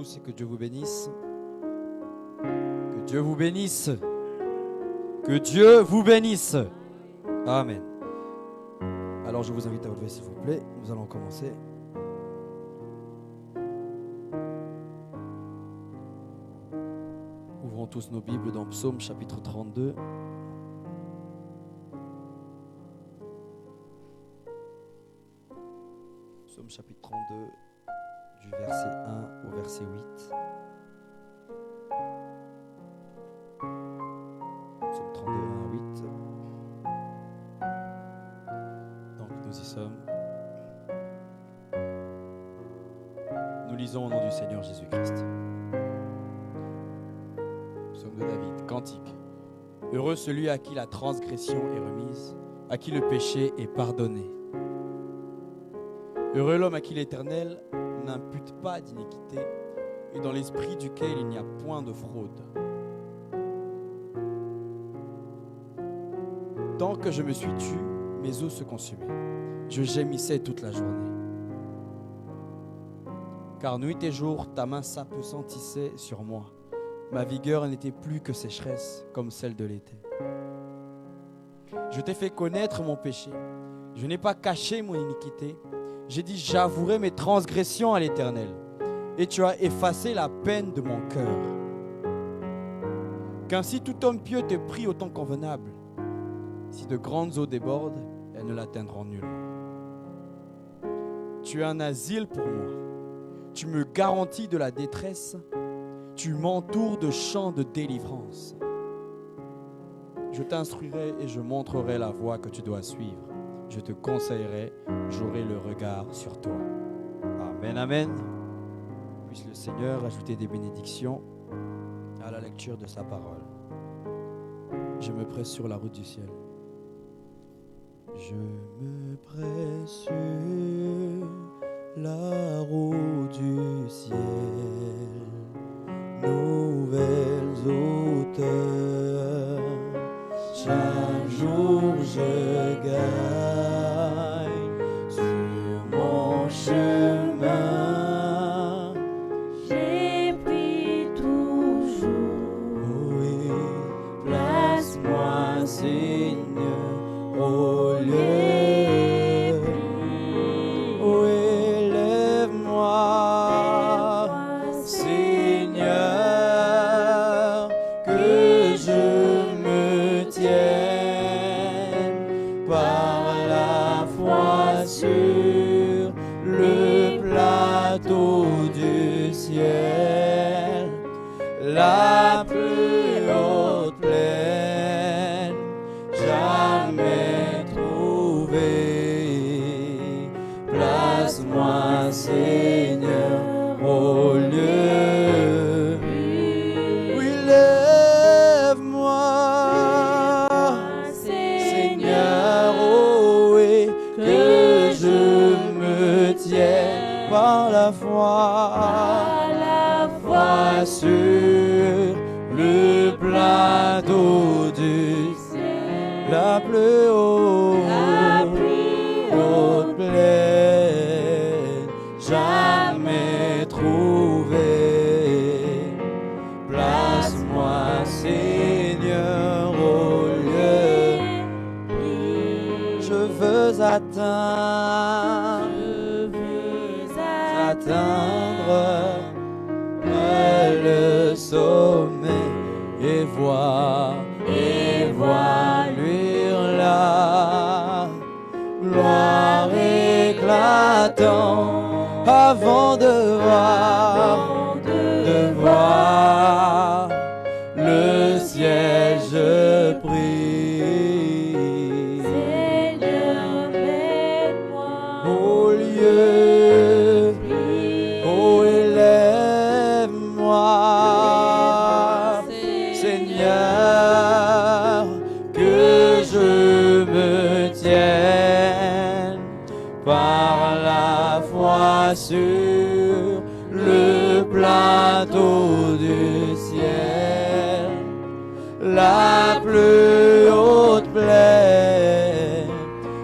tous et que Dieu vous bénisse. Que Dieu vous bénisse. Que Dieu vous bénisse. Amen. Alors je vous invite à vous lever s'il vous plaît. Nous allons commencer. Ouvrons tous nos Bibles dans Psaume chapitre 32. Psaume chapitre 32, du verset 1 au verset 8. Psaume 32, 1 à 8. Donc nous y sommes. Nous lisons au nom du Seigneur Jésus-Christ. Psaume de David, cantique. Heureux celui à qui la transgression est remise, à qui le péché est pardonné. Heureux l'homme à qui l'Éternel n'impute pas d'iniquité et dans l'esprit duquel il n'y a point de fraude. Tant que je me suis tu, mes os se consumaient. Je gémissais toute la journée. Car nuit et jour, ta main s'appesantissait sur moi. Ma vigueur n'était plus que sécheresse, comme celle de l'été. Je t'ai fait connaître mon péché. Je n'ai pas caché mon iniquité. J'ai dit, j'avouerai mes transgressions à l'Éternel, et tu as effacé la peine de mon cœur. Qu'ainsi tout homme pieux te prie au temps convenable. Si de grandes eaux débordent, elles ne l'atteindront nullement. Tu es un asile pour moi. Tu me garantis de la détresse. Tu m'entoures de chants de délivrance. Je t'instruirai et je montrerai la voie que tu dois suivre. Je te conseillerai, j'aurai le regard sur toi. Amen, amen. Puisse le Seigneur ajouter des bénédictions à la lecture de sa parole. Je me presse sur la route du ciel. Je me presse sur la route du ciel. Nouvelles hauteurs. Chaque jour je gagne sur mon chemin. J'ai pris toujours. Oui, place-moi, Seigneur, au lieu. Oh, élève-moi, Seigneur, que je me tienne par la foi sur le plateau du ciel, la plus haute plaine jamais trouvée. Place-moi, Seigneur, au lieu. Oui, lève-moi, Seigneur, oh oui, que je me tienne par la foi sur le plateau du ciel, la plus haute plaine jamais trouvée. Place-moi, Seigneur, au lieu. Je veux atteindre le sommet et voir luire la gloire éclatant avant de voir le ciel. Je prie, Seigneur, mène-moi au lieu, oh, élève-moi, Seigneur, que je me tienne par la foi sur le plateau du ciel, la plus haute plaine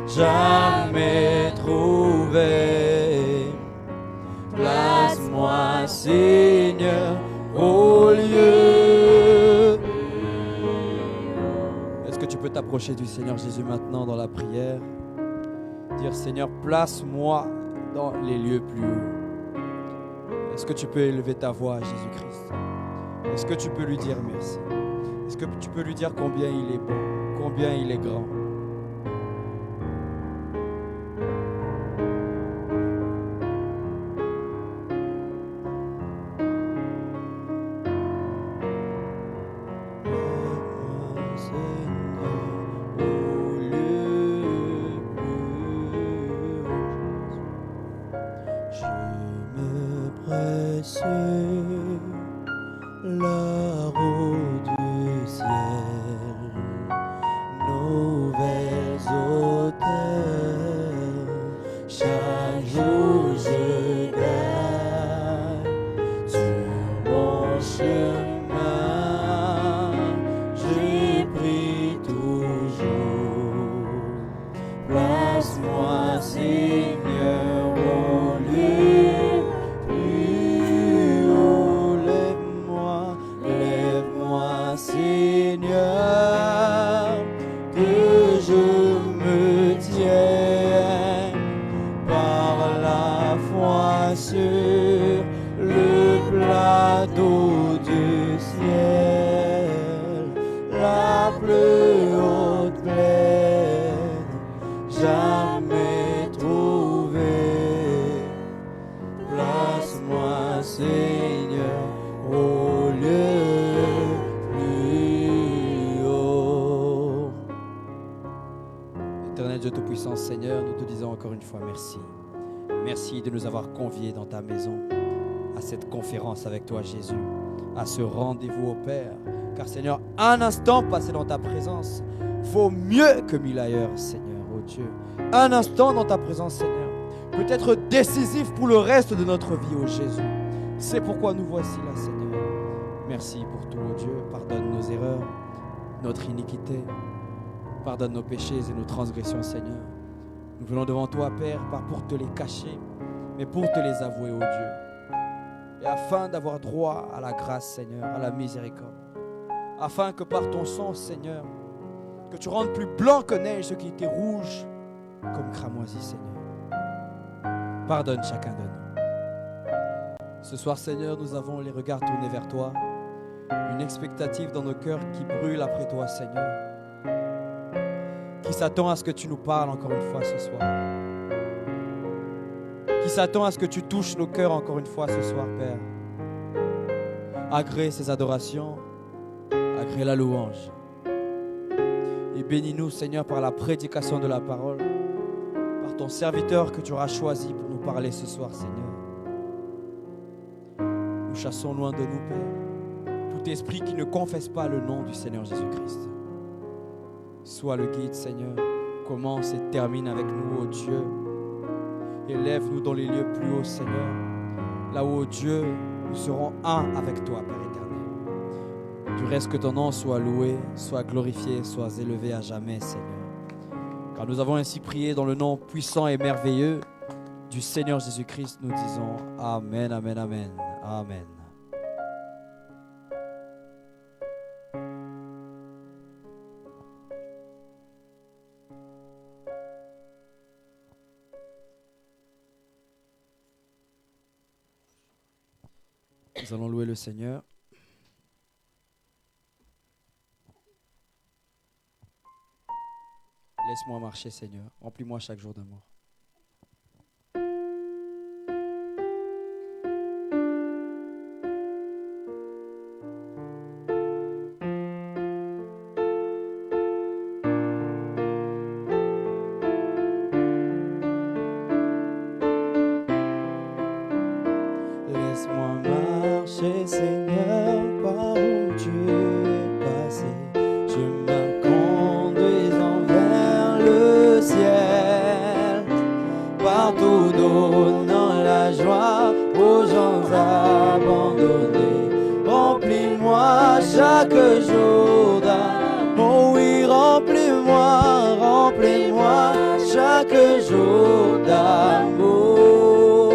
jamais trouvée. Place-moi, Seigneur, lieu. Est-ce que tu peux t'approcher du Seigneur Jésus maintenant dans la prière? Dire Seigneur, place-moi dans les lieux plus hauts. Est-ce que tu peux élever ta voix à Jésus-Christ? Est-ce que tu peux lui dire merci? Est-ce que tu peux lui dire combien il est bon, combien il est grand? Seigneur, nous te disons encore une fois merci. Merci de nous avoir conviés dans ta maison, à cette conférence avec toi, Jésus, à ce rendez-vous au Père. Car Seigneur, un instant passé dans ta présence vaut mieux que 1000 ailleurs, Seigneur, oh Dieu. Un instant dans ta présence, Seigneur, peut être décisif pour le reste de notre vie, oh Jésus. C'est pourquoi nous voici là, Seigneur. Merci pour tout, oh Dieu. Pardonne nos erreurs, notre iniquité. Pardonne nos péchés et nos transgressions, Seigneur. Nous venons devant toi, Père, pas pour te les cacher, mais pour te les avouer, ô Dieu. Et afin d'avoir droit à la grâce, Seigneur, à la miséricorde. Afin que par ton sang, Seigneur, que tu rendes plus blanc que neige ce qui était rouge comme cramoisi, Seigneur. Pardonne chacun de nous. Ce soir, Seigneur, nous avons les regards tournés vers toi, une expectative dans nos cœurs qui brûle après toi, Seigneur. Qui s'attend à ce que tu nous parles encore une fois ce soir. Qui s'attend à ce que tu touches nos cœurs encore une fois ce soir, Père. Agrée ces adorations, agrée la louange. Et bénis-nous, Seigneur, par la prédication de la parole, par ton serviteur que tu auras choisi pour nous parler ce soir, Seigneur. Nous chassons loin de nous, Père, tout esprit qui ne confesse pas le nom du Seigneur Jésus-Christ. Sois le guide, Seigneur. Commence et termine avec nous, ô Dieu. Élève-nous dans les lieux plus hauts, Seigneur. Là où, ô Dieu, nous serons un avec toi, Père éternel. Du reste, que ton nom soit loué, soit glorifié, soit élevé à jamais, Seigneur. Car nous avons ainsi prié dans le nom puissant et merveilleux du Seigneur Jésus-Christ. Nous disons Amen, Amen, Amen, Amen. Nous allons louer le Seigneur. Laisse-moi marcher, Seigneur. Remplis-moi chaque jour d'amour. Seigneur, par où tu es passé, chemin conduisant vers le ciel, partout donnant la joie aux gens abandonnés. Remplis-moi chaque jour d'amour, oh oui, remplis-moi chaque jour d'amour.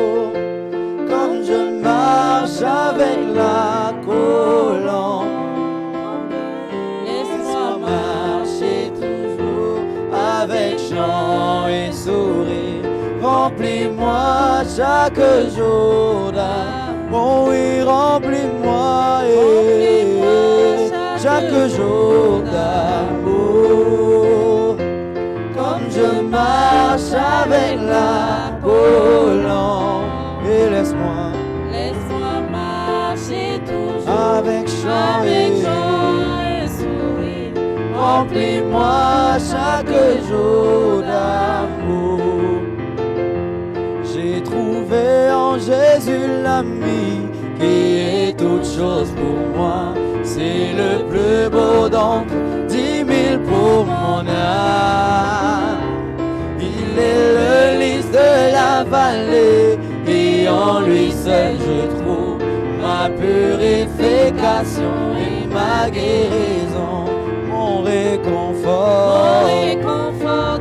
Comme je marche avec la colère, remplis-moi chaque jour d'amour. Oh oui, remplis-moi chaque jour d'amour. Comme je marche avec la colombe. Et laisse-moi marcher toujours avec chant avec et joie et sourire. remplis-moi chaque jour d'amour. J'ai trouvé en Jésus l'ami qui est toute chose pour moi. C'est le plus beau d'entre 10 000 pour mon âme. Il est le lys de la vallée et en lui seul je trouve ma purification et ma guérison, mon réconfort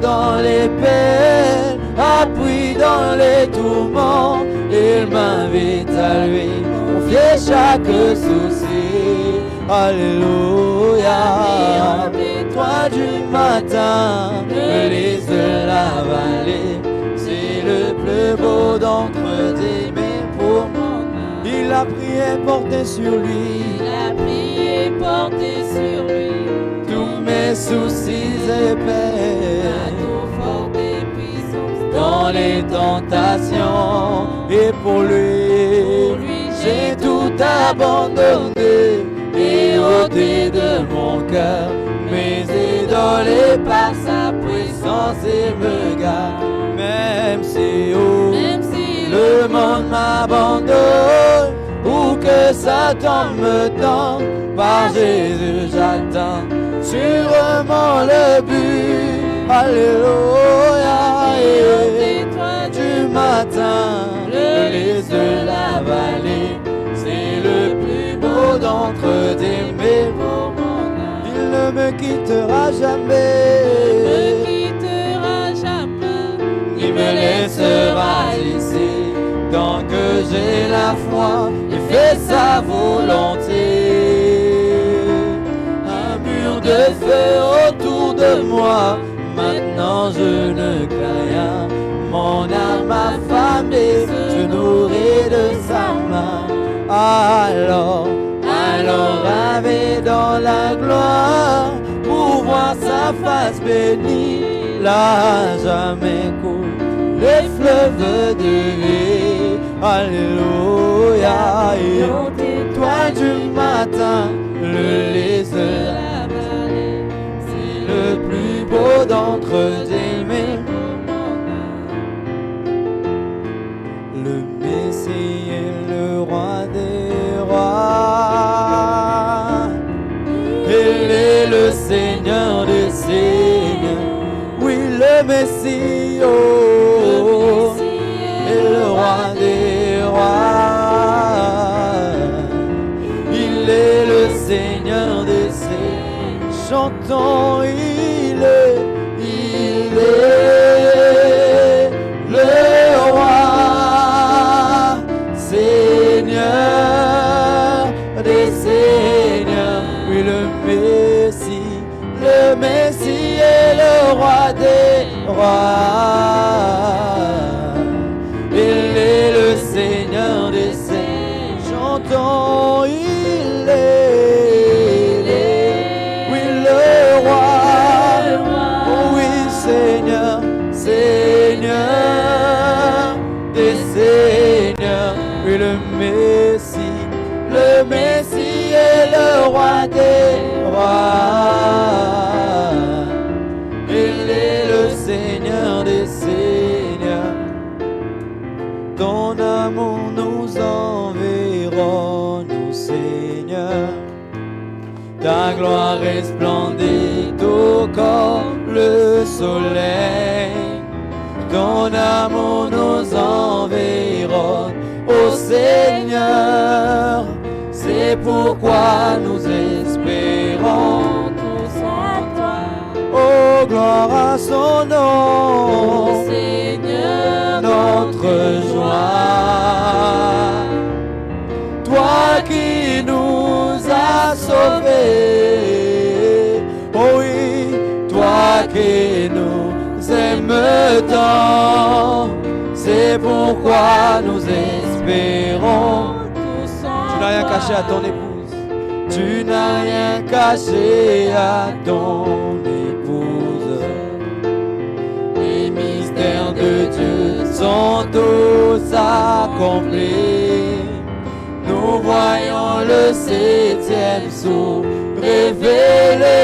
dans les peines, appui dans les tourments. Il m'invite à lui confier chaque souci. Alléluia. Toi du matin, le lys de la vallée, c'est le plus beau d'entre 10 000 pour mon âme. Il a prié porté sur lui, tous mes soucis et peines. Dans les tentations, et pour lui, j'ai tout abandonné et ôté de mon cœur mes idoles, et par sa puissance il me garde. Même si le monde m'abandonne ou que Satan me tente, par Jésus j'attends sûrement le but. Alléluia. Et du matin, le lys de la vallée, c'est le plus beau d'entre 10 000 pour mon âme. Il ne me quittera jamais, il me laissera ici tant que j'ai la foi et fait sa volonté. Un mur de feu autour de moi, maintenant je ne crains rien. Mon âme affamée se nourrit de sa main. Alors ravé dans la gloire pour voir sa face bénie. Là jamais coule les fleuves de vie. Alléluia. Et toi du matin, le lys de la vallée, c'est le plus beau d'entre 10 000. Le Messie est le roi des rois. Il est le Seigneur des seigneurs. Oui, le Messie, oh, est le roi des rois. Il est le Seigneur des seigneurs. Chantons, il est le roi, Seigneur des seigneurs. Oui, le Messie est le roi des rois. Il est le Seigneur des seigneurs. Chantons, il est, oui, le roi, oh oui, Seigneur, Seigneur des seigneurs. Oui, le Messie est le roi des rois. Il est le Seigneur des seigneurs. Ton amour nous environne, ô Seigneur. Ta gloire resplendit tout comme le soleil. Ton amour nous environne, ô Seigneur. C'est pourquoi nous espérons tous en toi. Oh, gloire à son nom, Ô Seigneur, notre joie. Toi qui nous as sauvés, oh oui, toi qui nous aimes tant, C'est pourquoi nous espérons. tous en Tu n'as rien toi. caché à ton épouse. Tu n'as rien caché à ton épouse. Les mystères de Dieu sont tous accomplis. Nous voyons le 7e sceau révélé.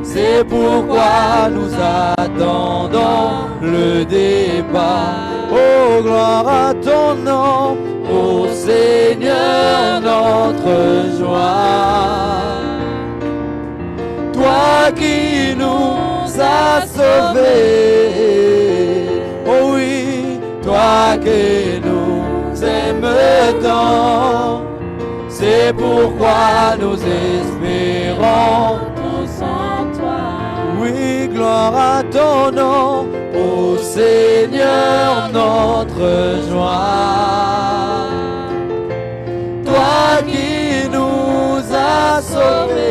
C'est pourquoi nous attendons le départ. Oh, gloire à ton nom, ô Seigneur, notre joie. Toi qui nous as sauvés, oh oui, toi qui nous aimes tant, c'est pourquoi nous espérons. Tous en toi. Oui, gloire à ton nom, ô Seigneur, notre joie. Toi qui nous as sauvés,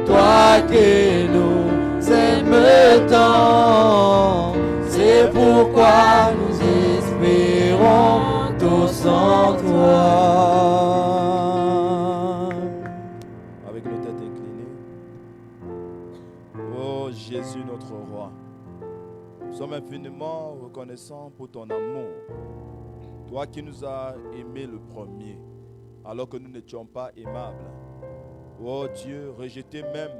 toi qui nous aimes tant, c'est pourquoi nous espérons tous en toi. Avec nos têtes inclinées. Oh Jésus notre roi, nous sommes infiniment reconnaissants pour ton amour. Toi qui nous as aimés le premier, alors que nous n'étions pas aimables. Oh Dieu, rejetés même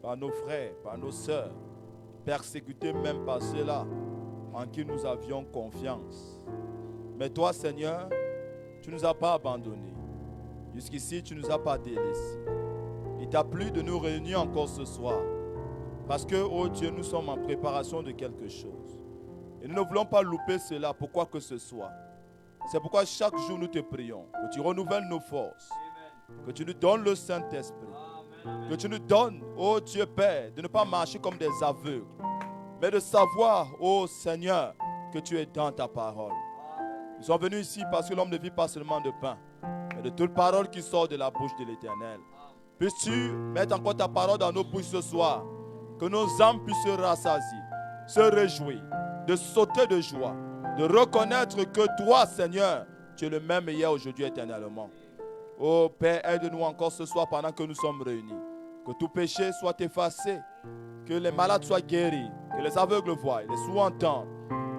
par nos frères, par nos sœurs, persécutés même par ceux-là en qui nous avions confiance. Mais toi Seigneur, tu ne nous as pas abandonnés. Jusqu'ici, tu ne nous as pas délaissés. Il t'a plu de nous réunir encore ce soir. Parce que, oh Dieu, nous sommes en préparation de quelque chose. Et nous ne voulons pas louper cela pour quoi que ce soit. C'est pourquoi chaque jour nous te prions. Que tu renouvelles nos forces. Que tu nous donnes le Saint-Esprit. Que tu nous donnes, oh Dieu Père, de ne pas marcher comme des aveugles. Mais de savoir, oh Seigneur, que tu es dans ta parole. Nous sommes venus ici parce que l'homme ne vit pas seulement de pain, mais de toute parole qui sort de la bouche de l'Éternel. Puisses-tu mettre encore ta parole dans nos bouches ce soir, que nos âmes puissent se rassasier, se réjouir, de sauter de joie, de reconnaître que toi, Seigneur, tu es le même hier, aujourd'hui, éternellement. Oh Père, aide-nous encore ce soir pendant que nous sommes réunis. Que tout péché soit effacé, que les malades soient guéris, que les aveugles voient, les sourds entendent,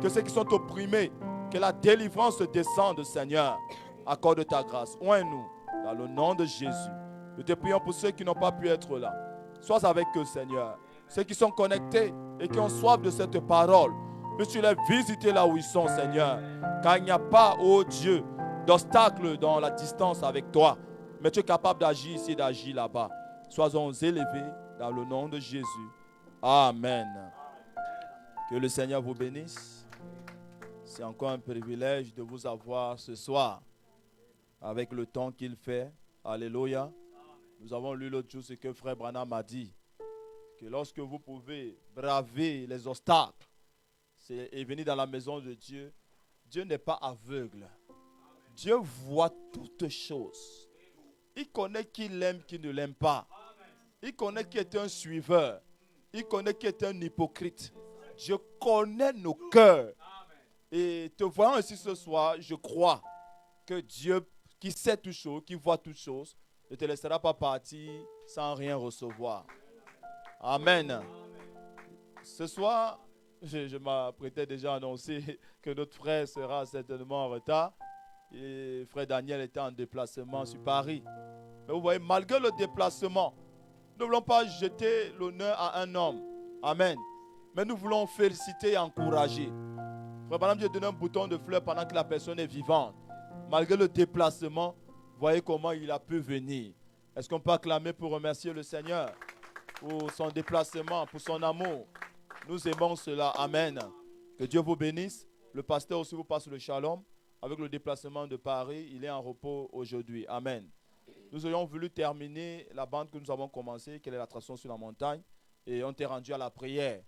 que ceux qui sont opprimés, que la délivrance descende, Seigneur. Accorde ta grâce. Oins-nous dans le nom de Jésus. Nous te prions pour ceux qui n'ont pas pu être là. Sois avec eux, Seigneur. Ceux qui sont connectés et qui ont soif de cette parole, puisses-tu les visiter là où ils sont, Seigneur. Car il n'y a pas, oh Dieu, d'obstacle dans la distance avec toi. Mais tu es capable d'agir ici et d'agir là-bas. Soyons élevés dans le nom de Jésus. Amen. Que le Seigneur vous bénisse. C'est encore un privilège de vous avoir ce soir. Avec le temps qu'il fait. Alléluia. Nous avons lu l'autre jour ce que Frère Branham a dit. Que lorsque vous pouvez braver les obstacles et venir dans la maison de Dieu, Dieu n'est pas aveugle. Dieu voit toutes choses. Il connaît qui l'aime, qui ne l'aime pas. Il connaît qui est un suiveur. Il connaît qui est un hypocrite. Dieu connaît nos cœurs. Et te voyant ici ce soir, je crois que Dieu, qui sait toutes choses, qui voit toutes choses, ne te laissera pas partir sans rien recevoir. Amen. Ce soir, je m'apprêtais déjà à annoncer que notre frère sera certainement en retard. Et frère Daniel était en déplacement sur Paris. Mais vous voyez, malgré le déplacement, nous ne voulons pas jeter l'honneur à un homme. Amen. Mais nous voulons féliciter et encourager. Frère Branham Dieu donne un bouton de fleurs pendant que la personne est vivante. Malgré le déplacement, voyez comment il a pu venir. Est-ce qu'on peut acclamer pour remercier le Seigneur pour son déplacement, pour son amour? Nous aimons cela. Amen. Que Dieu vous bénisse. Le pasteur aussi vous passe le shalom. Avec le déplacement de Paris, il est en repos aujourd'hui. Amen. Nous aurions voulu terminer la bande que nous avons commencée, quelle est l'attraction sur la montagne, et on est rendu à la prière.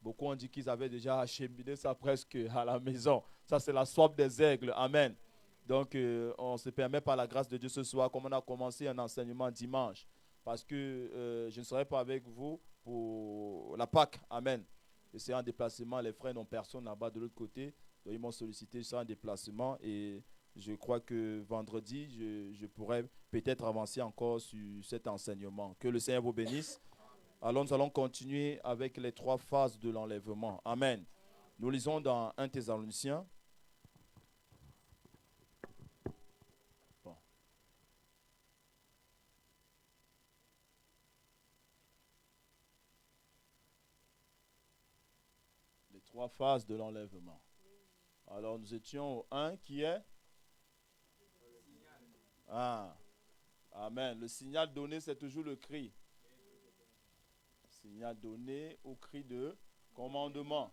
Beaucoup ont dit qu'ils avaient déjà acheminé ça presque à la maison. Ça, c'est la soif des aigles. Amen. Donc, on se permet par la grâce de Dieu ce soir, comme on a commencé un enseignement dimanche, parce que je ne serai pas avec vous pour la Pâque. Amen. Je serai en déplacement. Les frères n'ont personne là-bas de l'autre côté. Donc, ils m'ont sollicité. Je serai en déplacement. Et je crois que vendredi, je pourrais peut-être avancer encore sur cet enseignement. Que le Seigneur vous bénisse. Alors, nous allons continuer avec les 3 phases de l'enlèvement. Amen. Nous lisons dans 1 Thessaloniciens. Bon. Les 3 phases de l'enlèvement. Alors, nous étions au 1 qui est Amen. Le signal donné, c'est toujours le cri. Signal donné au cri de commandement.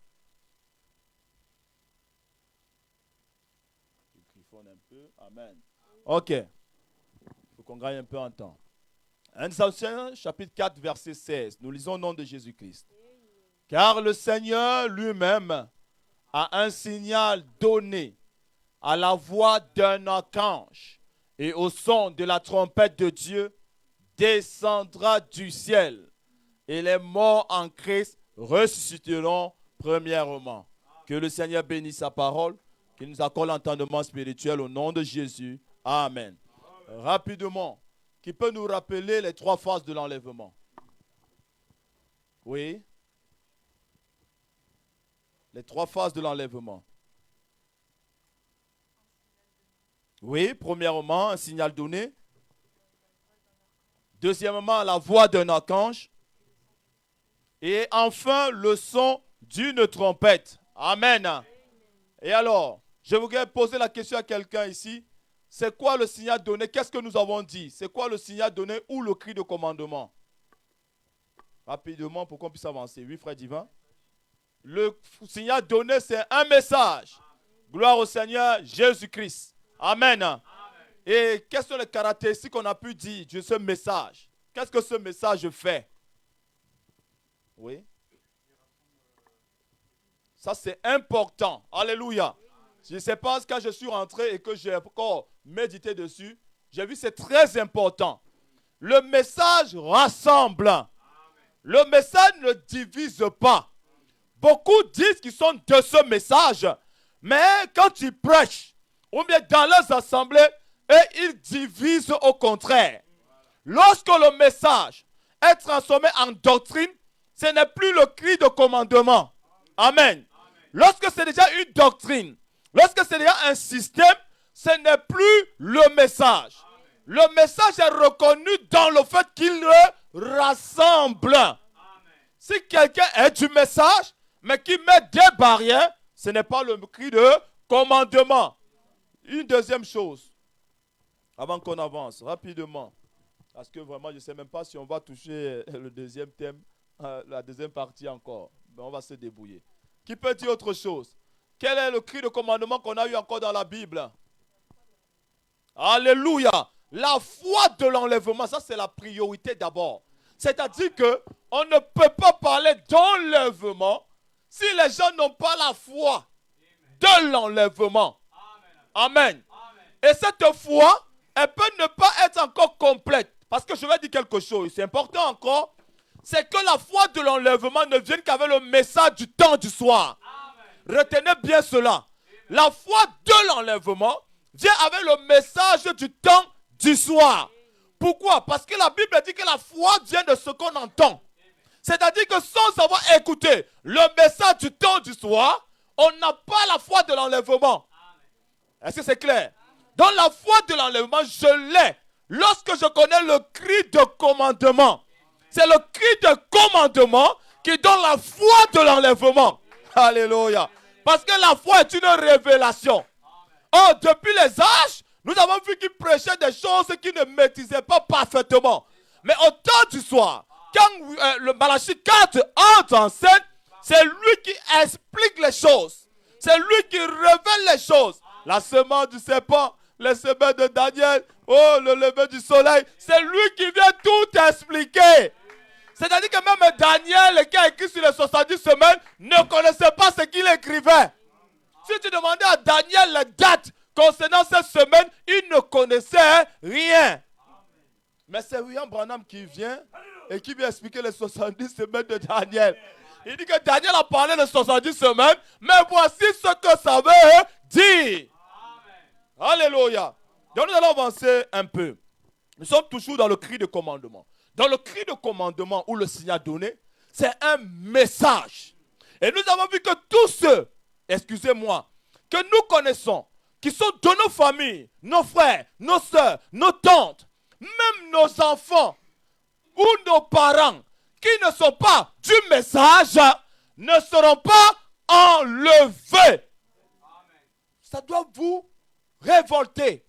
Je griffonne un peu. Amen. Ok. Il faut qu'on gagne un peu en temps. 1 Thessaloniciens, chapitre 4, verset 16. Nous lisons au nom de Jésus-Christ. Car le Seigneur lui-même a un signal donné à la voix d'un archange et au son de la trompette de Dieu descendra du ciel. Et les morts en Christ ressusciteront premièrement. Que le Seigneur bénisse sa parole, qu'il nous accorde l'entendement spirituel au nom de Jésus. Amen. Rapidement, qui peut nous rappeler les 3 phases de l'enlèvement? Oui. Les 3 phases de l'enlèvement. Oui, premièrement, un signal donné. Deuxièmement, la voix d'un archange. Et enfin, le son d'une trompette. Amen. Et alors, je voudrais poser la question à quelqu'un ici. C'est quoi le signal donné? Qu'est-ce que nous avons dit? C'est quoi le signal donné ou le cri de commandement? Rapidement, pour qu'on puisse avancer. Oui, frère divin. Le signal donné, c'est un message. Gloire au Seigneur Jésus-Christ. Amen. Amen. Et quelles sont les caractéristiques qu'on a pu dire de ce message? Qu'est-ce que ce message fait? Oui. Ça, c'est important. Alléluia. Je ne sais pas, quand je suis rentré et que j'ai encore médité dessus, j'ai vu que c'est très important. Le message rassemble. Le message ne divise pas. Beaucoup disent qu'ils sont de ce message, mais quand ils prêchent, ou bien dans leurs assemblées, ils divisent au contraire. Lorsque le message est transformé en doctrine, ce n'est plus le cri de commandement. Amen. Lorsque c'est déjà une doctrine, lorsque c'est déjà un système, ce n'est plus le message. Le message est reconnu dans le fait qu'il le rassemble. Si quelqu'un est du message, mais qui met des barrières, ce n'est pas le cri de commandement. Une deuxième chose, avant qu'on avance rapidement, parce que vraiment, je ne sais même pas si on va toucher le deuxième thème, la deuxième partie encore, mais on va se débrouiller. Qui peut dire autre chose? Quel est le cri de commandement qu'on a eu encore dans la Bible? Alléluia! La foi de l'enlèvement, ça c'est la priorité d'abord. C'est-à-dire qu'on ne peut pas parler d'enlèvement si les gens n'ont pas la foi de l'enlèvement. Amen. Et cette foi, elle peut ne pas être encore complète. Parce que je vais dire quelque chose, c'est important encore. C'est que la foi de l'enlèvement ne vienne qu'avec le message du temps du soir. Amen. Retenez bien cela. Amen. La foi de l'enlèvement vient avec le message du temps du soir. Amen. Pourquoi? Parce que la Bible dit que la foi vient de ce qu'on entend. C'est-à-dire que sans avoir écouté le message du temps du soir, on n'a pas la foi de l'enlèvement. Est-ce que c'est clair? Dans la foi de l'enlèvement, je l'ai lorsque je connais le cri de commandement. C'est le cri de commandement qui donne la foi de l'enlèvement. Alléluia. Parce que la foi est une révélation. Or, depuis les âges, nous avons vu qu'il prêchait des choses qu'il ne maîtrisait pas parfaitement. Mais au temps du soir, quand le Malachie 4 entre en scène, c'est lui qui explique les choses. C'est lui qui révèle les choses. La semence du serpent, les semaines de Daniel, oh, le lever du soleil, c'est lui qui vient tout expliquer. C'est-à-dire que même Daniel, qui a écrit sur les 70 semaines, ne connaissait pas ce qu'il écrivait. Si tu demandais à Daniel les dates concernant cette semaine, il ne connaissait rien. Mais c'est William Branham qui vient et qui vient expliquer les 70 semaines de Daniel. Il dit que Daniel a parlé de 70 semaines, mais voici ce que ça veut dire. Alléluia. Donc nous allons avancer un peu. Nous sommes toujours dans le cri de commandement. Dans le cri de commandement ou le signal donné, c'est un message. Et nous avons vu que tous ceux, excusez-moi, que nous connaissons, qui sont de nos familles, nos frères, nos soeurs, nos tantes, même nos enfants ou nos parents, qui ne sont pas du message, ne seront pas enlevés. Ça doit vous révolter.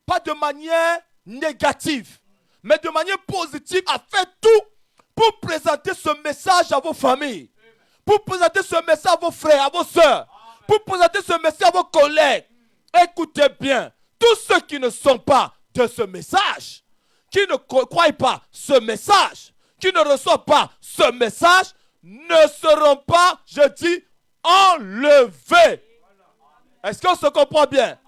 Pas de manière négative, mais de manière positive, à faire tout pour présenter ce message à vos familles, pour présenter ce message à vos frères, à vos soeurs, pour présenter ce message à vos collègues. Écoutez bien, tous ceux qui ne sont pas de ce message, qui ne croient pas ce message, qui ne reçoivent pas ce message, ne seront pas, je dis, enlevés. Est-ce qu'on se comprend bien?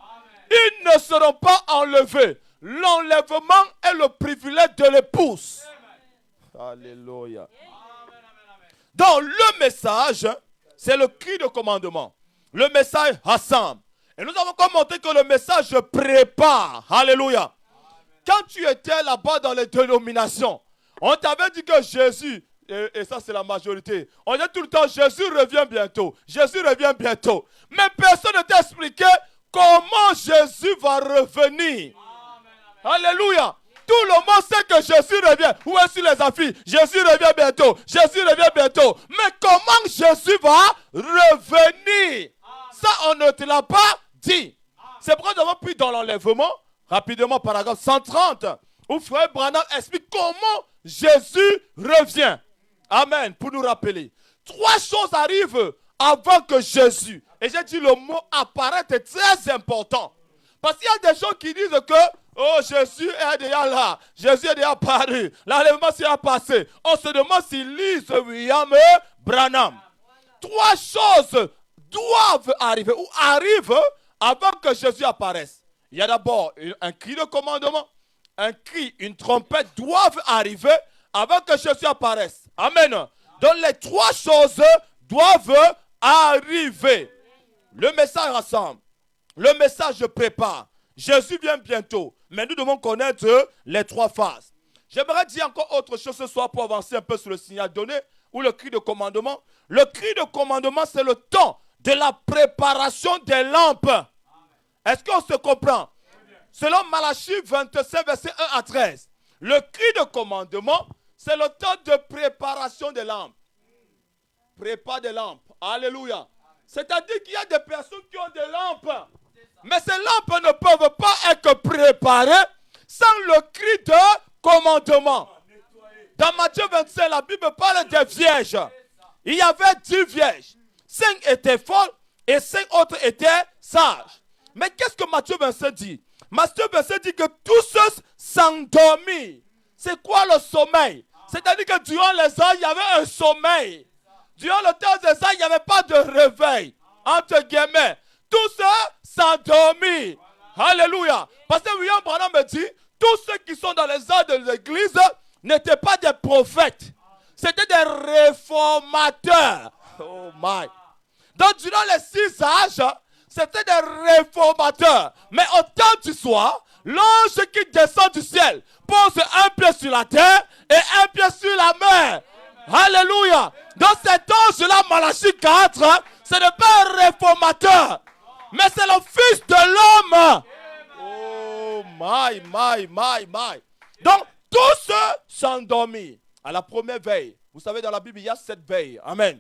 Ils ne seront pas enlevés. L'enlèvement est le privilège de l'épouse. Alléluia. Donc le message, c'est le cri de commandement. Le message rassemble. Et nous avons commenté que le message prépare. Alléluia. Quand tu étais là-bas dans les dénominations, on t'avait dit que Jésus, et ça c'est la majorité, on dit tout le temps Jésus revient bientôt. Jésus revient bientôt. Mais personne ne t'a expliqué comment Jésus va revenir. Alléluia. Tout le monde sait que Jésus revient. Où est-ce les affiches? Jésus revient bientôt. Jésus revient bientôt. Mais comment Jésus va revenir? Ça, on ne te l'a pas dit. C'est pourquoi nous avons pris dans l'enlèvement, rapidement, paragraphe 130, où frère Branham explique comment Jésus revient. Amen. Pour nous rappeler. 3 choses arrivent avant que Jésus. Et j'ai dit le mot apparaître est très important. Parce qu'il y a des gens qui disent que oh, Jésus est déjà là. Jésus est déjà apparu. L'enlèvement s'est passé. On se demande s'ils lisent William Branham. 3 choses doivent arriver ou arrivent avant que Jésus apparaisse. Il y a d'abord un cri de commandement, un cri, une trompette doivent arriver avant que Jésus apparaisse. Amen. Donc les 3 choses doivent arriver. Le message rassemble. Le message prépare. Jésus vient bientôt. Mais nous devons connaître les 3 phases. J'aimerais dire encore autre chose ce soir pour avancer un peu sur le signal donné ou le cri de commandement. Le cri de commandement, c'est le temps de la préparation des lampes. Est-ce qu'on se comprend? Selon Malachie 25, verset 1 à 13. Le cri de commandement, c'est le temps de préparation des lampes. Prépare des lampes. Alléluia. C'est-à-dire qu'il y a des personnes qui ont des lampes. Mais ces lampes ne peuvent pas être préparées sans le cri de commandement. Dans Matthieu 25, la Bible parle des vierges. Il y avait 10 vierges. 5 étaient folles et 5 autres étaient sages. Mais qu'est-ce que Matthieu 25 dit? Matthieu 25 dit que tous ceux s'endormirent. C'est quoi le sommeil? C'est-à-dire que durant les heures, il y avait un sommeil. Durant le temps des heures, il n'y avait pas de réveil. Entre guillemets. Tous ceux s'endormirent. Alléluia. Parce que William Branham me dit, tous ceux qui sont dans les heures de l'église n'étaient pas des prophètes. C'était des réformateurs. Oh my. Donc durant les 6 âges, c'était des réformateurs. Mais au temps du soir, l'ange qui descend du ciel pose un pied sur la terre et un pied sur la mer. Alléluia. Donc cet ange-là, Malachie 4, ce n'est pas un réformateur, mais c'est le Fils de l'homme. Oh my. Donc tous ceux s'endormirent à la première veille. Vous savez, dans la Bible, il y a 7 veilles. Amen.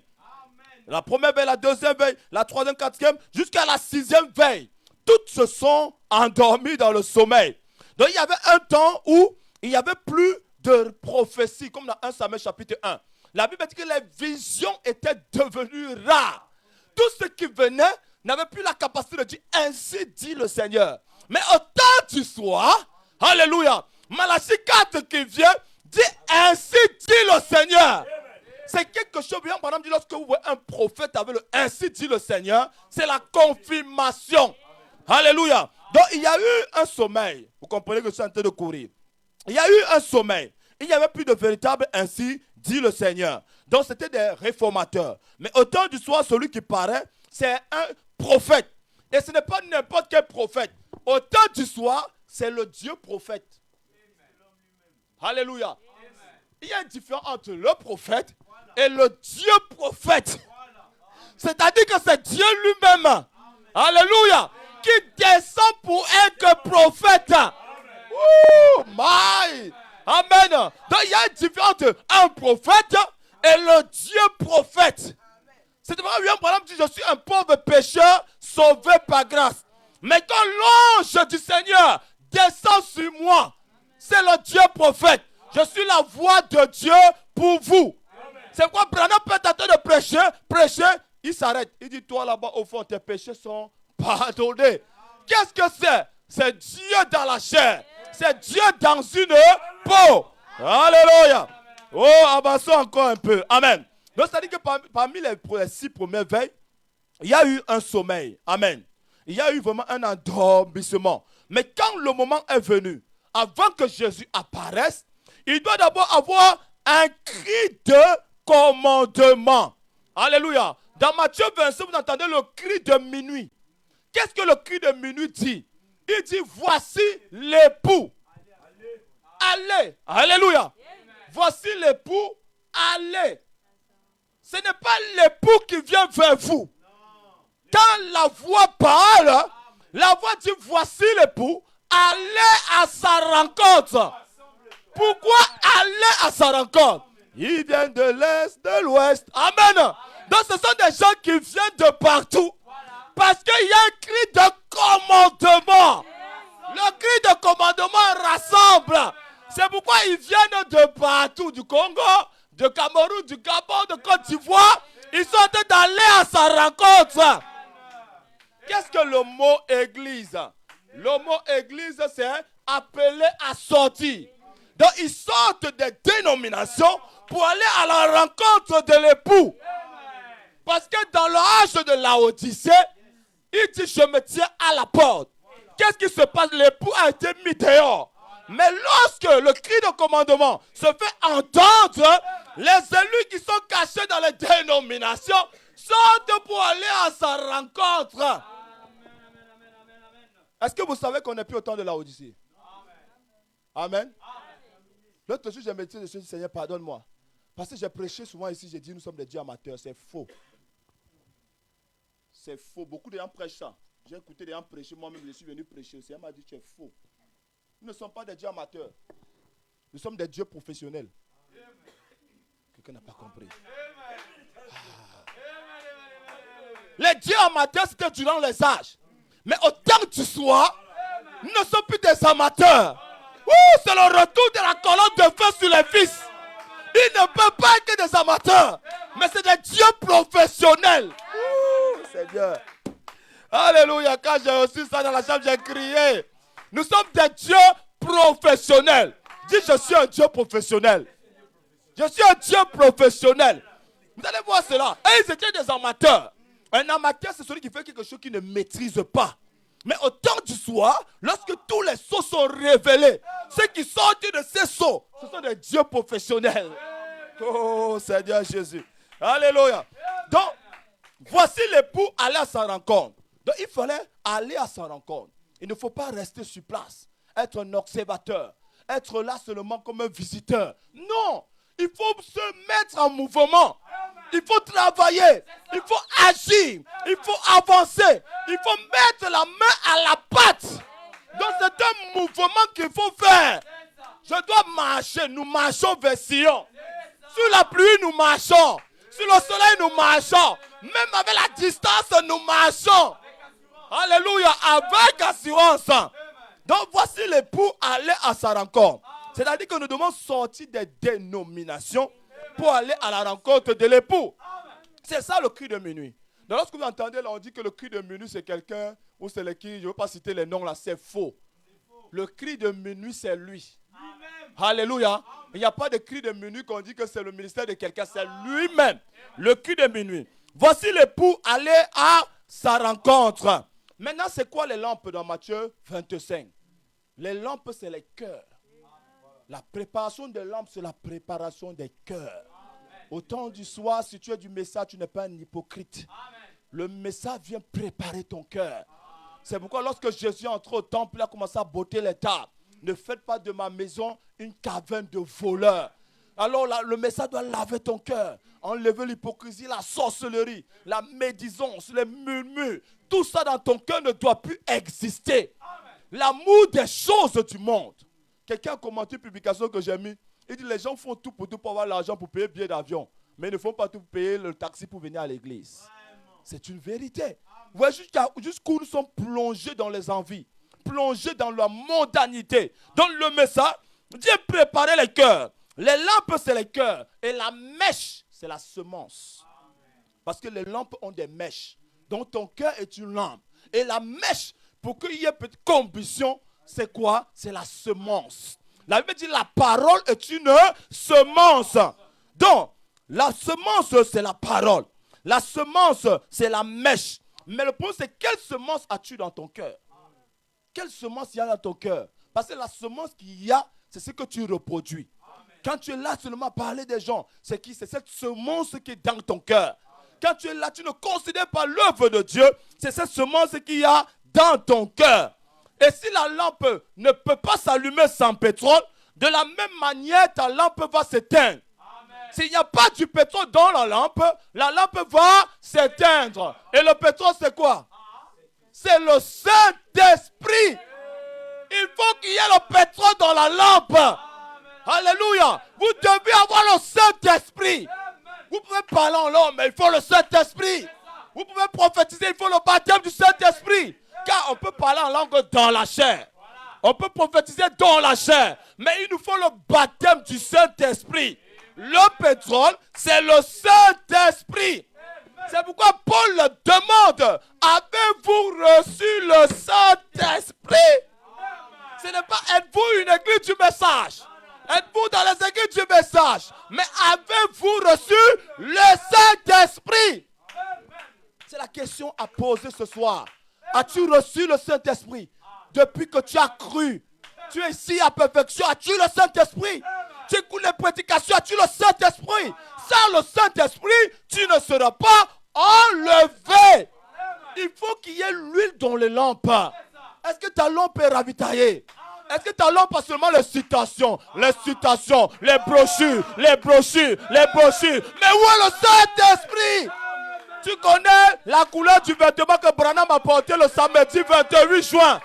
La première veille, la deuxième veille, la troisième, quatrième, jusqu'à la 6e veille. Toutes se sont endormies dans le sommeil. Donc il y avait un temps où il n'y avait plus de prophétie, comme dans 1 Samuel chapitre 1. La Bible dit que les visions étaient devenues rares. Tous ceux qui venaient n'avaient plus la capacité de dire ainsi dit le Seigneur. Mais au temps du soir, alléluia, Malachie 4 qui vient dit ainsi dit le Seigneur. C'est quelque chose, bien, par exemple, lorsque vous voyez un prophète avec le ainsi dit le Seigneur, c'est la confirmation. Alléluia. Donc il y a eu un sommeil. Vous comprenez que je suis en train de courir. Il y a eu un sommeil. Il n'y avait plus de véritable ainsi dit le Seigneur. Donc c'était des réformateurs. Mais au temps du soir, celui qui paraît, c'est un prophète. Et ce n'est pas n'importe quel prophète. Au temps du soir, c'est le Dieu prophète. Alléluia. Il y a une différence entre le prophète et le Dieu prophète. C'est-à-dire que c'est Dieu lui-même. Alléluia. Qui descend pour être prophète. Ouh, my. Amen. Donc il y a une différence entre un prophète et le Dieu prophète. C'est vraiment bien, par exemple, je suis un pauvre pécheur sauvé par grâce. Mais quand l'ange du Seigneur descend sur moi, c'est le Dieu prophète. Je suis la voix de Dieu pour vous. C'est quoi Branham peut tenter de prêcher, il s'arrête. Il dit, toi là-bas, au fond, tes péchés sont pardonnés. Qu'est-ce que c'est? C'est Dieu dans la chair. C'est Dieu dans une peau. Alléluia. Oh, avançons encore un peu. Amen. Donc, c'est-à-dire que parmi les 6 premières veilles, il y a eu un sommeil. Amen. Il y a eu vraiment un endormissement. Mais quand le moment est venu, avant que Jésus apparaisse, il doit d'abord avoir un cri de commandement. Alléluia. Dans Matthieu 25, vous entendez le cri de minuit. Qu'est-ce que le cri de minuit dit? Il dit, voici l'époux. Allez. Alléluia. Voici l'époux. Allez. Ce n'est pas l'époux qui vient vers vous. Quand la voix parle, la voix dit, voici l'époux. Allez à sa rencontre. Pourquoi aller à sa rencontre? Ils viennent de l'Est, de l'Ouest. Amen. Donc ce sont des gens qui viennent de partout. Parce qu'il y a un cri de commandement. Le cri de commandement rassemble. C'est pourquoi ils viennent de partout. Du Congo, de Cameroun, du Gabon, de Côte d'Ivoire. Ils sont en train d'aller à sa rencontre. Qu'est-ce que le mot église? Le mot église, c'est appeler à sortir. Donc, ils sortent des dénominations pour aller à la rencontre de l'époux. Parce que dans l'âge de Laodicée, il dit, je me tiens à la porte. Qu'est-ce qui se passe? L'époux a été mis dehors. Mais lorsque le cri de commandement se fait entendre, les élus qui sont cachés dans les dénominations sortent pour aller à sa rencontre. Est-ce que vous savez qu'on n'est plus au temps de Laodicée? Amen. L'autre jour, j'ai médité, je me suis dit, Seigneur, pardonne-moi. Parce que j'ai prêché souvent ici, j'ai dit, nous sommes des dieux amateurs. C'est faux. C'est faux. Beaucoup de gens prêchent ça. J'ai écouté des gens prêcher, moi-même, je suis venu prêcher. Le Seigneur m'a dit, tu es faux. Nous ne sommes pas des dieux amateurs. Nous sommes des dieux professionnels. Quelqu'un n'a pas compris. Les dieux amateurs, c'était durant les âges. Mais au temps du soir, nous ne sommes plus des amateurs. C'est le retour de la colonne de feu sur les fils. Ils ne peuvent pas être des amateurs. Mais c'est des dieux professionnels. Seigneur. Alléluia. Quand j'ai reçu ça dans la chambre, j'ai crié. Nous sommes des dieux professionnels. Dis, je suis un dieu professionnel. Je suis un dieu professionnel. Vous allez voir cela. Et ils étaient des amateurs. Un amateur, c'est celui qui fait quelque chose qu'il ne maîtrise pas. Mais au temps du soir, lorsque tous les sceaux sont révélés, ceux qui sortent de ces sceaux, ce sont des dieux professionnels. Oh Seigneur Jésus. Alléluia. Donc, voici l'époux aller à sa rencontre. Donc, il fallait aller à sa rencontre. Il ne faut pas rester sur place, être un observateur, être là seulement comme un visiteur. Non, il faut se mettre en mouvement. Il faut travailler, il faut agir, il faut avancer, il faut mettre la main à la pâte. Donc c'est un mouvement qu'il faut faire. Je dois marcher, nous marchons vers Sion. Sous la pluie, nous marchons. Sous le soleil, nous marchons. Même avec la distance, nous marchons. Alléluia, avec assurance. Donc voici l'époux aller à sa rencontre. C'est-à-dire que nous devons sortir des dénominations pour aller à la rencontre de l'époux. C'est ça le cri de minuit. Donc lorsque vous entendez là, on dit que le cri de minuit c'est quelqu'un, ou c'est le cri, je ne veux pas citer les noms là, c'est faux. Le cri de minuit c'est lui. Amen. Alléluia. Il n'y a pas de cri de minuit qu'on dit que c'est le ministère de quelqu'un, c'est lui-même. Le cri de minuit. Voici l'époux aller à sa rencontre. Maintenant c'est quoi les lampes dans Matthieu 25? Les lampes c'est les cœurs. La préparation des lampes c'est la préparation des cœurs. Au temps du soir, si tu es du message, tu n'es pas un hypocrite. Le message vient préparer ton cœur. C'est pourquoi lorsque Jésus est entré au temple, il a commencé à botter les tables. Ne faites pas de ma maison une caverne de voleurs. Alors là, le message doit laver ton cœur, enlever l'hypocrisie, la sorcellerie, la médisance, les murmures. Tout ça dans ton cœur ne doit plus exister. L'amour des choses du monde. Quelqu'un a commenté une publication que j'ai mis. Il dit les gens font tout pour avoir l'argent pour payer le billet d'avion. Mais ils ne font pas tout pour payer le taxi pour venir à l'église. C'est une vérité. Vous voyez jusqu'où nous sommes plongés dans les envies. Plongés dans la mondanité. Dans le message, Dieu préparait les cœurs. Les lampes, c'est les cœurs. Et la mèche, c'est la semence. Parce que les lampes ont des mèches. Donc ton cœur est une lampe. Et la mèche, pour qu'il y ait petite combustion, c'est quoi? C'est la semence. La Bible dit la parole est une semence. Donc, la semence, c'est la parole. La semence, c'est la mèche. Mais le problème, c'est quelle semence as-tu dans ton cœur? Quelle semence il y a dans ton cœur? Parce que la semence qu'il y a, c'est ce que tu reproduis. Quand tu es là seulement à parler des gens, c'est qui? C'est cette semence qui est dans ton cœur. Quand tu es là, tu ne considères pas l'œuvre de Dieu, c'est cette semence qu'il y a dans ton cœur. Et si la lampe ne peut pas s'allumer sans pétrole, de la même manière, ta lampe va s'éteindre. S'il n'y a pas du pétrole dans la lampe va s'éteindre. Et le pétrole, c'est quoi? C'est le Saint-Esprit. Il faut qu'il y ait le pétrole dans la lampe. Alléluia. Vous devez avoir le Saint-Esprit. Vous pouvez parler en langue, mais il faut le Saint-Esprit. Vous pouvez prophétiser, il faut le baptême du Saint-Esprit. Car on peut parler en langue dans la chair. On peut prophétiser dans la chair. Mais il nous faut le baptême du Saint-Esprit. Le pétrole, c'est le Saint-Esprit. C'est pourquoi Paul le demande. Avez-vous reçu le Saint-Esprit? Ce n'est pas êtes-vous une église du message. Êtes-vous dans les églises du message. Mais avez-vous reçu le Saint-Esprit? C'est la question à poser ce soir. As-tu reçu le Saint-Esprit? Depuis que tu as cru, tu es ici à perfection. As-tu le Saint-Esprit? Tu écoutes les prédications, as-tu le Saint-Esprit? Sans le Saint-Esprit, tu ne seras pas enlevé. Il faut qu'il y ait l'huile dans les lampes. Est-ce que ta lampe est ravitaillée? Est-ce que ta lampe a seulement les citations, les brochures? Mais où est le Saint-Esprit? Tu connais la couleur du vêtement que Branham a porté le samedi 28 juin.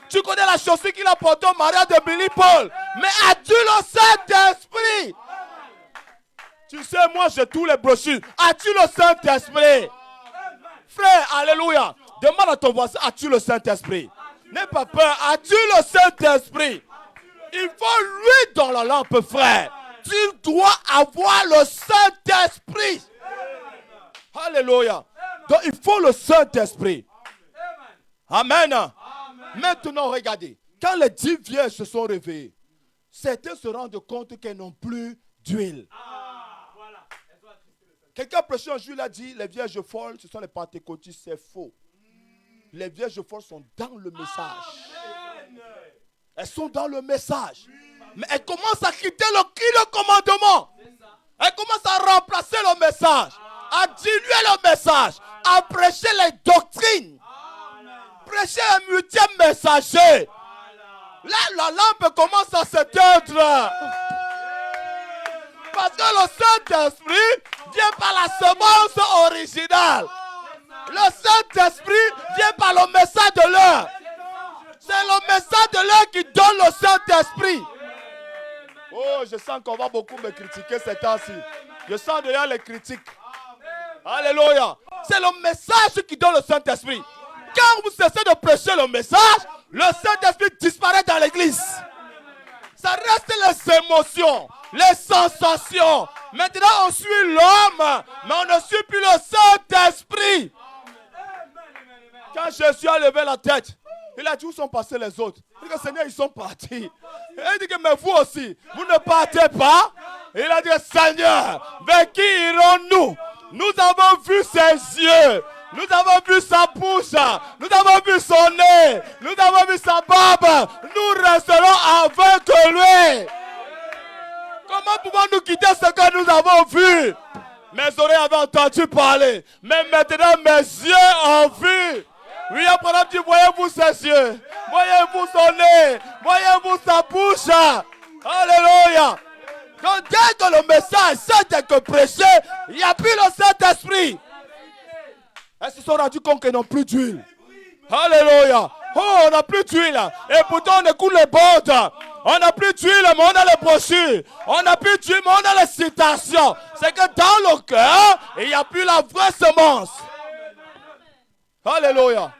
Tu connais la chaussure qu'il a portée au mariage de Billy Paul. Mais as-tu le Saint-Esprit? Tu sais, moi j'ai tous les brochures. As-tu le Saint-Esprit? Frère, alléluia. Demande à ton voisin, as-tu le Saint-Esprit? N'aie pas peur, as-tu le Saint-Esprit? Il faut lui dans la lampe, frère. Tu dois avoir le Saint-Esprit. Alléluia. Donc il faut le Saint-Esprit. Amen. Maintenant, regardez. Quand les 10 vierges se sont réveillées, certains se rendent compte qu'elles n'ont plus d'huile. Quelqu'un prêchait un jour, il a dit, les vierges folles, ce sont les pentecôtistes, c'est faux. Les vierges folles sont dans le message. Elles sont dans le message. Mais elles commencent à quitter le commandement. Elles commencent à remplacer le message, à diluer le message, à prêcher les doctrines. Prêcher un multième messager. Là, la lampe commence à s'éteindre. Parce que le Saint-Esprit vient par la semence originale. Le Saint-Esprit vient par le message de l'heure. C'est le message de l'heure qui donne le Saint-Esprit. Oh, je sens qu'on va beaucoup me critiquer ces temps-ci. Je sens déjà les critiques. Alléluia. C'est le message qui donne le Saint-Esprit. Quand vous cessez de prêcher le message, le Saint-Esprit disparaît dans l'église. Ça reste les émotions, les sensations. Maintenant, on suit l'homme, mais on ne suit plus le Saint-Esprit. Quand Jésus a levé la tête, il a dit où sont passés les autres? Il a dit Seigneur, ils sont partis. Et il dit que mais vous aussi, vous ne partez pas? Il a dit Seigneur, vers qui irons-nous? Nous avons vu ses yeux. Nous avons vu sa bouche, nous avons vu son nez, nous avons vu sa barbe, nous resterons avec lui. Comme Comment pouvons nous quitter ce que nous avons vu? Mes oreilles avaient entendu parler. Mais maintenant, mes yeux ont vu. Oui, après, tu voyez-vous ses yeux. Voyez-vous son nez. Voyez-vous sa bouche. Alléluia. Donc, dès que le message c'est que prêché, il n'y a plus le Saint-Esprit. Elles se sont rendues compte qu'ils n'ont plus d'huile. Alléluia. Oh, on n'a plus d'huile. Et pourtant, on écoute les bandes. On n'a plus d'huile, mais on a les brochures. On n'a plus d'huile, mais on a les citations. C'est que dans le cœur, il n'y a plus la vraie semence. Alléluia.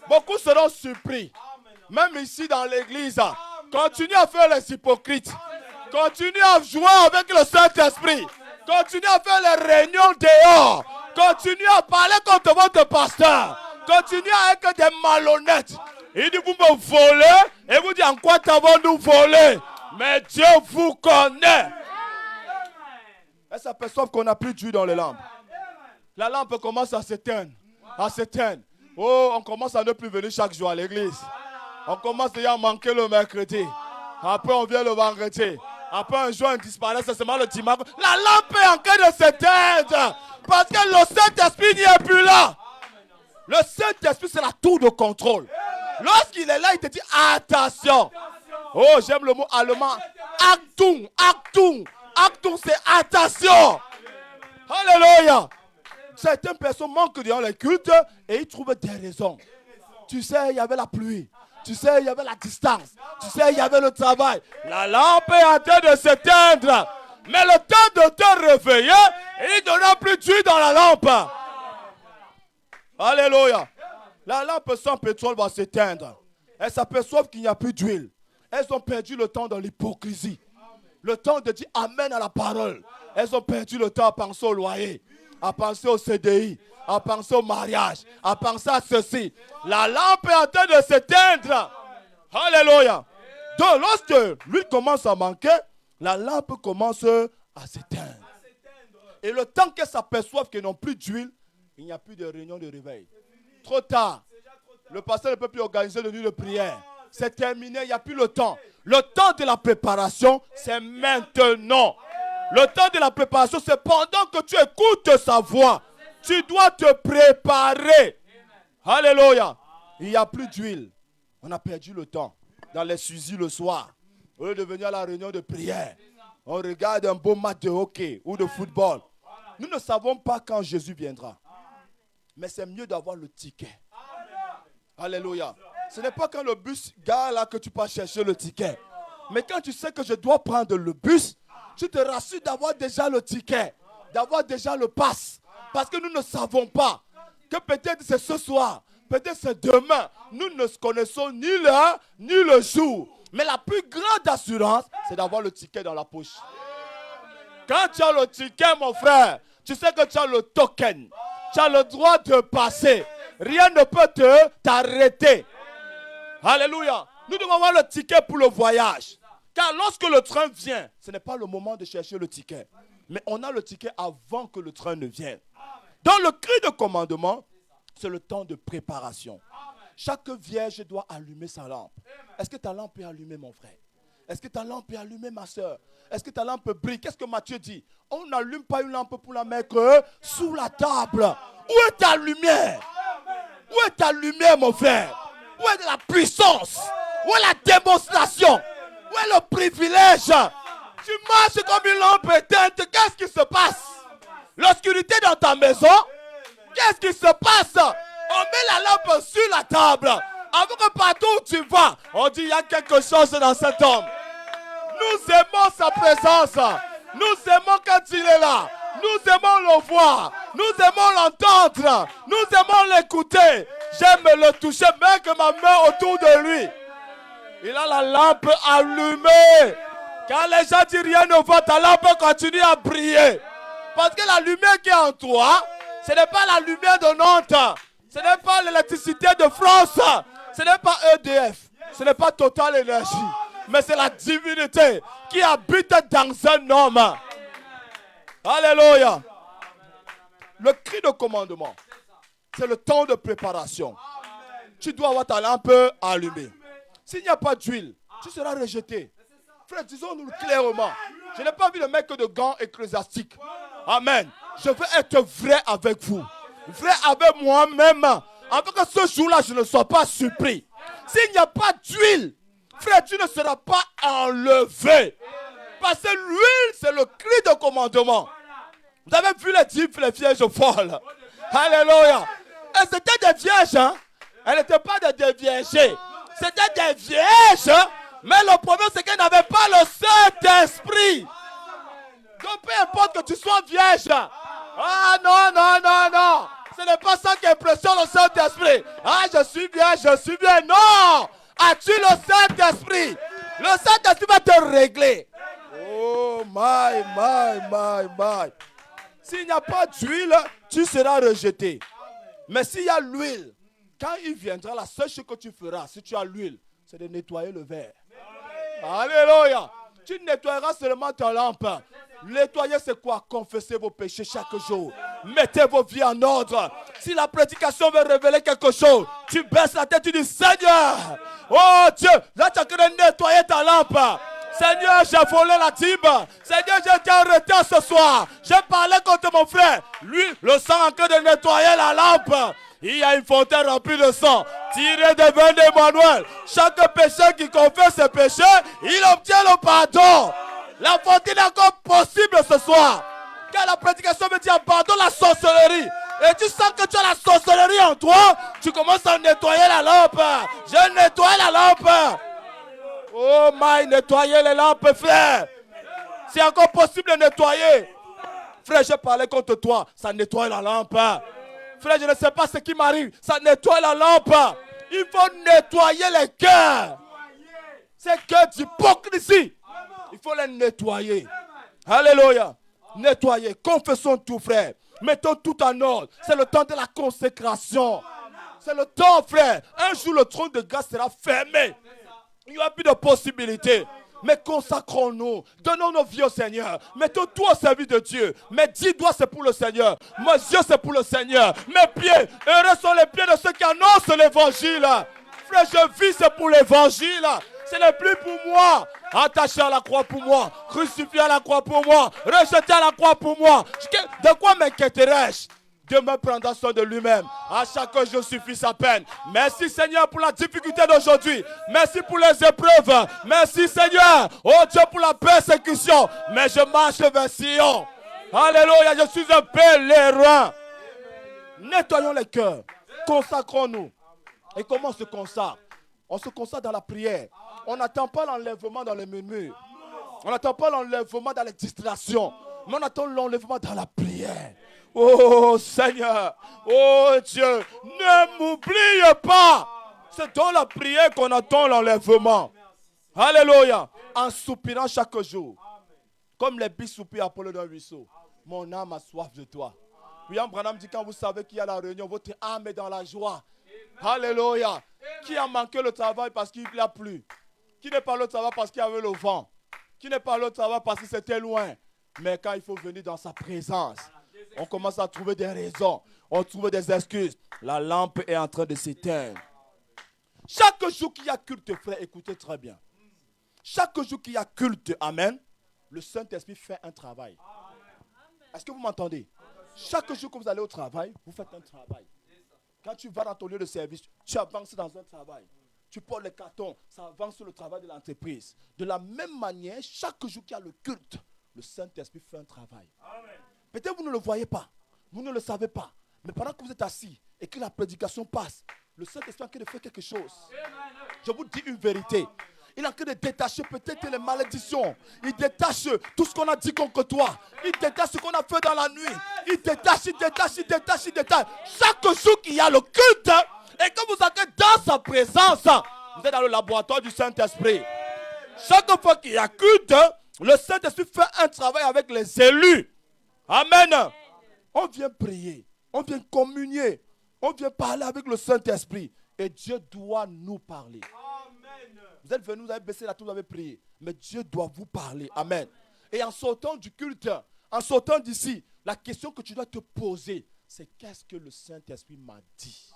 Beaucoup seront surpris. Même ici dans l'église, continue à faire les hypocrites. Continue à jouer avec le Saint-Esprit. Continue à faire les réunions dehors. Continue à parler contre votre pasteur. Continue à être des malhonnêtes. Il dit, vous me volez. Et vous dites, en quoi t'avons-nous volé? Mais Dieu vous connaît. Elles s'aperçoivent qu'on n'a plus d'huile dans les lampes. La lampe commence à s'éteindre. À s'éteindre. Oh, on commence à ne plus venir chaque jour à l'église. On commence déjà à manquer le mercredi. Après, on vient le vendredi. Après, un jour, on disparaît, c'est seulement le dimanche. La lampe est en train de s'éteindre. Parce que le Saint-Esprit n'y est plus là. Le Saint-Esprit, c'est la tour de contrôle. Lorsqu'il est là, il te dit attention. Oh, j'aime le mot allemand. Achtung, Achtung. Achtung, c'est attention. Alléluia. Certaines personnes manquent dans les cultes et ils trouvent des raisons. Tu sais, il y avait la pluie. Tu sais, il y avait la distance. Tu sais, il y avait le travail. La lampe est en train de s'éteindre. Mais le temps de te réveiller, il ne donnera plus d'huile dans la lampe. Alléluia. La lampe sans pétrole va s'éteindre. Elles s'aperçoivent qu'il n'y a plus d'huile. Elles ont perdu le temps dans l'hypocrisie. Le temps de dire amen à la parole. Elles ont perdu le temps à penser au loyer, à penser au CDI, à penser au mariage, à penser à ceci. La lampe est en train de s'éteindre. Alléluia. Donc lorsque l'huile commence à manquer, la lampe commence à s'éteindre. Et le temps qu'elles s'aperçoivent qu'elles n'ont plus d'huile, il n'y a plus de réunion de réveil. Trop tard. Le pasteur ne peut plus organiser de nuit de prière. C'est terminé, il n'y a plus le temps. Le temps de la préparation, c'est maintenant. Le temps de la préparation, c'est pendant que tu écoutes sa voix. Tu dois te préparer. Alléluia. Il n'y a plus d'huile. On a perdu le temps. Dans les fusils le soir, au lieu de venir à la réunion de prière, on regarde un beau match de hockey ou de football. Nous ne savons pas quand Jésus viendra. Mais c'est mieux d'avoir le ticket. Alléluia. Ce n'est pas quand le bus gare là que tu peux chercher le ticket. Mais quand tu sais que je dois prendre le bus, tu te rassures d'avoir déjà le ticket, d'avoir déjà le pass. Parce que nous ne savons pas que peut-être c'est ce soir, peut-être c'est demain. Nous ne connaissons ni l'heure, ni le jour. Mais la plus grande assurance, c'est d'avoir le ticket dans la poche. Quand tu as le ticket, mon frère, tu sais que tu as le token. Tu as le droit de passer. Rien ne peut t'arrêter. Alléluia. Nous devons avoir le ticket pour le voyage. Car lorsque le train vient, ce n'est pas le moment de chercher le ticket. Mais on a le ticket avant que le train ne vienne. Dans le cri de commandement, c'est le temps de préparation. Chaque vierge doit allumer sa lampe. Est-ce que ta lampe est allumée, mon frère? Est-ce que ta lampe est allumée, ma soeur? Est-ce que ta lampe brille? Qu'est-ce que Matthieu dit? On n'allume pas une lampe pour la mettre sous la table. Où est ta lumière? Où est ta lumière, mon frère? Où est la puissance? Où est la démonstration? Où est le privilège? Tu marches comme une lampe éteinte. Qu'est-ce qui se passe? L'obscurité dans ta maison? Qu'est-ce qui se passe? On met la lampe sur la table. Avant que partout où tu vas, on dit il y a quelque chose dans cet homme. Nous aimons sa présence. Nous aimons quand il est là. Nous aimons le voir. Nous aimons l'entendre. Nous aimons l'écouter. J'aime le toucher, mettre ma main autour de lui. Il a la lampe allumée. Quand les gens disent rien ne va, ta lampe continue à briller. Parce que la lumière qui est en toi, ce n'est pas la lumière de Nantes. Ce n'est pas l'électricité de France. Ce n'est pas EDF. Ce n'est pas Total Énergie. Mais c'est la divinité qui habite dans un homme. Alléluia. Le cri de commandement, c'est le temps de préparation. Tu dois avoir ta lampe allumée. S'il n'y a pas d'huile, tu seras rejeté. Frère, disons-nous clairement. Je n'ai pas envie de mettre que de gants ecclésiastiques. Amen. Je veux être vrai avec vous. Vrai avec moi-même. Afin que ce jour-là, je ne sois pas surpris. S'il n'y a pas d'huile, frère, tu ne seras pas enlevé. Parce que l'huile, c'est le cri de commandement. Vous avez vu les vierges folles. Alléluia. Et c'était des vierges. Hein? Elles n'étaient pas des déviergées. C'était des vierges. Mais le problème, c'est qu'elles n'avaient pas le Saint-Esprit. Donc peu importe que tu sois vierge. Ah non, non, non, non. Ce n'est pas ça qui impressionne le Saint-Esprit. Ah, je suis bien. Non. As-tu le Saint-Esprit? Le Saint-Esprit va te régler. Oh, my. S'il n'y a pas d'huile, tu seras rejeté. Mais s'il y a l'huile, quand il viendra, la seule chose que tu feras, si tu as l'huile, c'est de nettoyer le verre. Alléluia. Tu nettoieras seulement ta lampe. Nettoyer, c'est quoi? Confessez vos péchés chaque jour. Mettez vos vies en ordre. Si la prédication veut révéler quelque chose, tu baisses la tête, tu dis Seigneur, oh Dieu, là tu as qu'à nettoyer ta lampe. Seigneur, j'ai volé la dîme. Seigneur, j'ai été en retard ce soir. J'ai parlé contre mon frère. Lui, le sang en train de nettoyer la lampe. Il y a une fontaine remplie de sang, tirée des veines d'Emmanuel. Chaque pécheur qui confesse ses péchés, il obtient le pardon. La fontaine est encore possible ce soir. Quand la prédication veut dire pardon la sorcellerie, et tu sens que tu as la sorcellerie en toi, tu commences à nettoyer la lampe. Je nettoie la lampe. Oh my, nettoyer les lampes, frère. C'est encore possible de nettoyer. Frère, j'ai parlé contre toi, ça nettoie la lampe. Frère, je ne sais pas ce qui m'arrive. Ça nettoie la lampe. Il faut nettoyer les cœurs. Ces cœurs d'hypocrisie. Il faut les nettoyer. Alléluia. Nettoyer. Confessons tout, frère. Mettons tout en ordre. C'est le temps de la consécration. C'est le temps, frère. Un jour, le trône de grâce sera fermé. Il n'y aura plus de possibilités. Mais consacrons-nous. Donnons nos vies au Seigneur. Mettons tout au service de Dieu. Mes 10 doigts, c'est pour le Seigneur. Mes yeux, c'est pour le Seigneur. Mes pieds, heureux sont les pieds de ceux qui annoncent l'évangile. Frère, je vis, c'est pour l'évangile. Ce n'est plus pour moi. Attaché à la croix pour moi. Crucifié à la croix pour moi. Rejeté à la croix pour moi. De quoi m'inquiéterais-je? Dieu me prendra soin de lui-même. À chaque jour suffit sa peine. Merci Seigneur pour la difficulté d'aujourd'hui. Merci pour les épreuves. Merci Seigneur. Oh Dieu pour la persécution. Mais je marche vers Sion. Alléluia, je suis un pèlerin. Nettoyons les cœurs. Consacrons-nous. Et comment on se consacre? On se consacre dans la prière. On n'attend pas l'enlèvement dans les murmures. On n'attend pas l'enlèvement dans les distractions. Mais on attend l'enlèvement dans la prière. Oh Seigneur, oh Dieu, ne m'oublie pas. C'est dans la prière qu'on attend l'enlèvement. Alléluia. En soupirant chaque jour. Comme les bis soupirent à Apollo d'un ruisseau. Mon âme a soif de toi. William Branham dit quand vous savez qu'il y a la réunion, votre âme est dans la joie. Alléluia. Qui a manqué le travail parce qu'il n'a plu? Qui n'est pas allé au travail parce qu'il y avait le vent? Qui n'est pas allé au travail parce que c'était loin? Mais quand il faut venir dans sa présence, on commence à trouver des raisons. On trouve des excuses. La lampe est en train de s'éteindre. Chaque jour qu'il y a culte, frère, écoutez très bien. Chaque jour qu'il y a culte, amen, le Saint-Esprit fait un travail. Est-ce que vous m'entendez? Chaque jour que vous allez au travail, vous faites un travail. Quand tu vas dans ton lieu de service, tu avances dans un travail. Tu portes les cartons, ça avance sur le travail de l'entreprise. De la même manière, chaque jour qu'il y a le culte, le Saint-Esprit fait un travail. Peut-être vous ne le voyez pas, vous ne le savez pas. Mais pendant que vous êtes assis et que la prédication passe, le Saint-Esprit est en train de faire quelque chose. Je vous dis une vérité. Il est en train de détacher peut-être les malédictions. Il détache tout ce qu'on a dit contre toi. Il détache ce qu'on a fait dans la nuit. Il détache. Chaque jour qu'il y a le culte et que vous êtes dans sa présence, vous êtes dans le laboratoire du Saint-Esprit. Chaque fois qu'il y a culte, le Saint-Esprit fait un travail avec les élus. Amen. On vient prier. On vient communier. On vient parler avec le Saint-Esprit. Et Dieu doit nous parler. Vous êtes venus, vous avez baissé la tête, vous avez prié. Mais Dieu doit vous parler. Amen. Et en sortant du culte, en sortant d'ici, la question que tu dois te poser, c'est qu'est-ce que le Saint-Esprit m'a dit?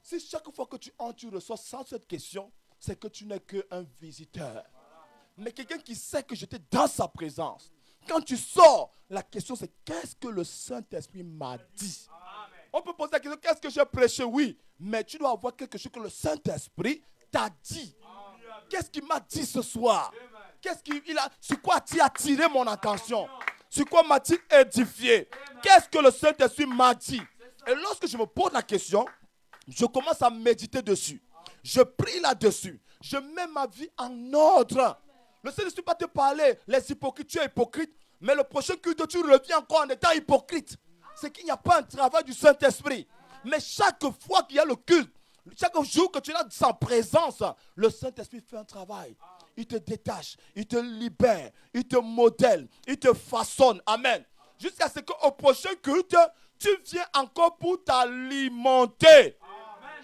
Si chaque fois que tu entres, tu ressors sans cette question, c'est que tu n'es qu'un visiteur. mais quelqu'un qui sait que j'étais dans sa présence. Quand tu sors, la question c'est qu'est-ce que le Saint-Esprit m'a dit? On peut poser la question, qu'est-ce que j'ai prêché? Oui, mais tu dois avoir quelque chose que le Saint-Esprit t'a dit. Qu'est-ce qu'il m'a dit ce soir? Sur quoi tu as attiré mon attention? Sur quoi m'a-t-il édifié? Qu'est-ce que le Saint-Esprit m'a dit? Et lorsque je me pose la question, je commence à méditer dessus. Je prie là-dessus. Je mets ma vie en ordre. Le Saint-Esprit va te parler. Les hypocrites, tu es hypocrite. Mais le prochain culte, tu reviens encore en étant hypocrite. C'est qu'il n'y a pas un travail du Saint-Esprit. Mais chaque fois qu'il y a le culte, chaque jour que tu es dans sa présence, le Saint-Esprit fait un travail. Il te détache, il te libère, il te modèle, il te façonne. Amen. Jusqu'à ce qu'au prochain culte, tu viens encore pour t'alimenter.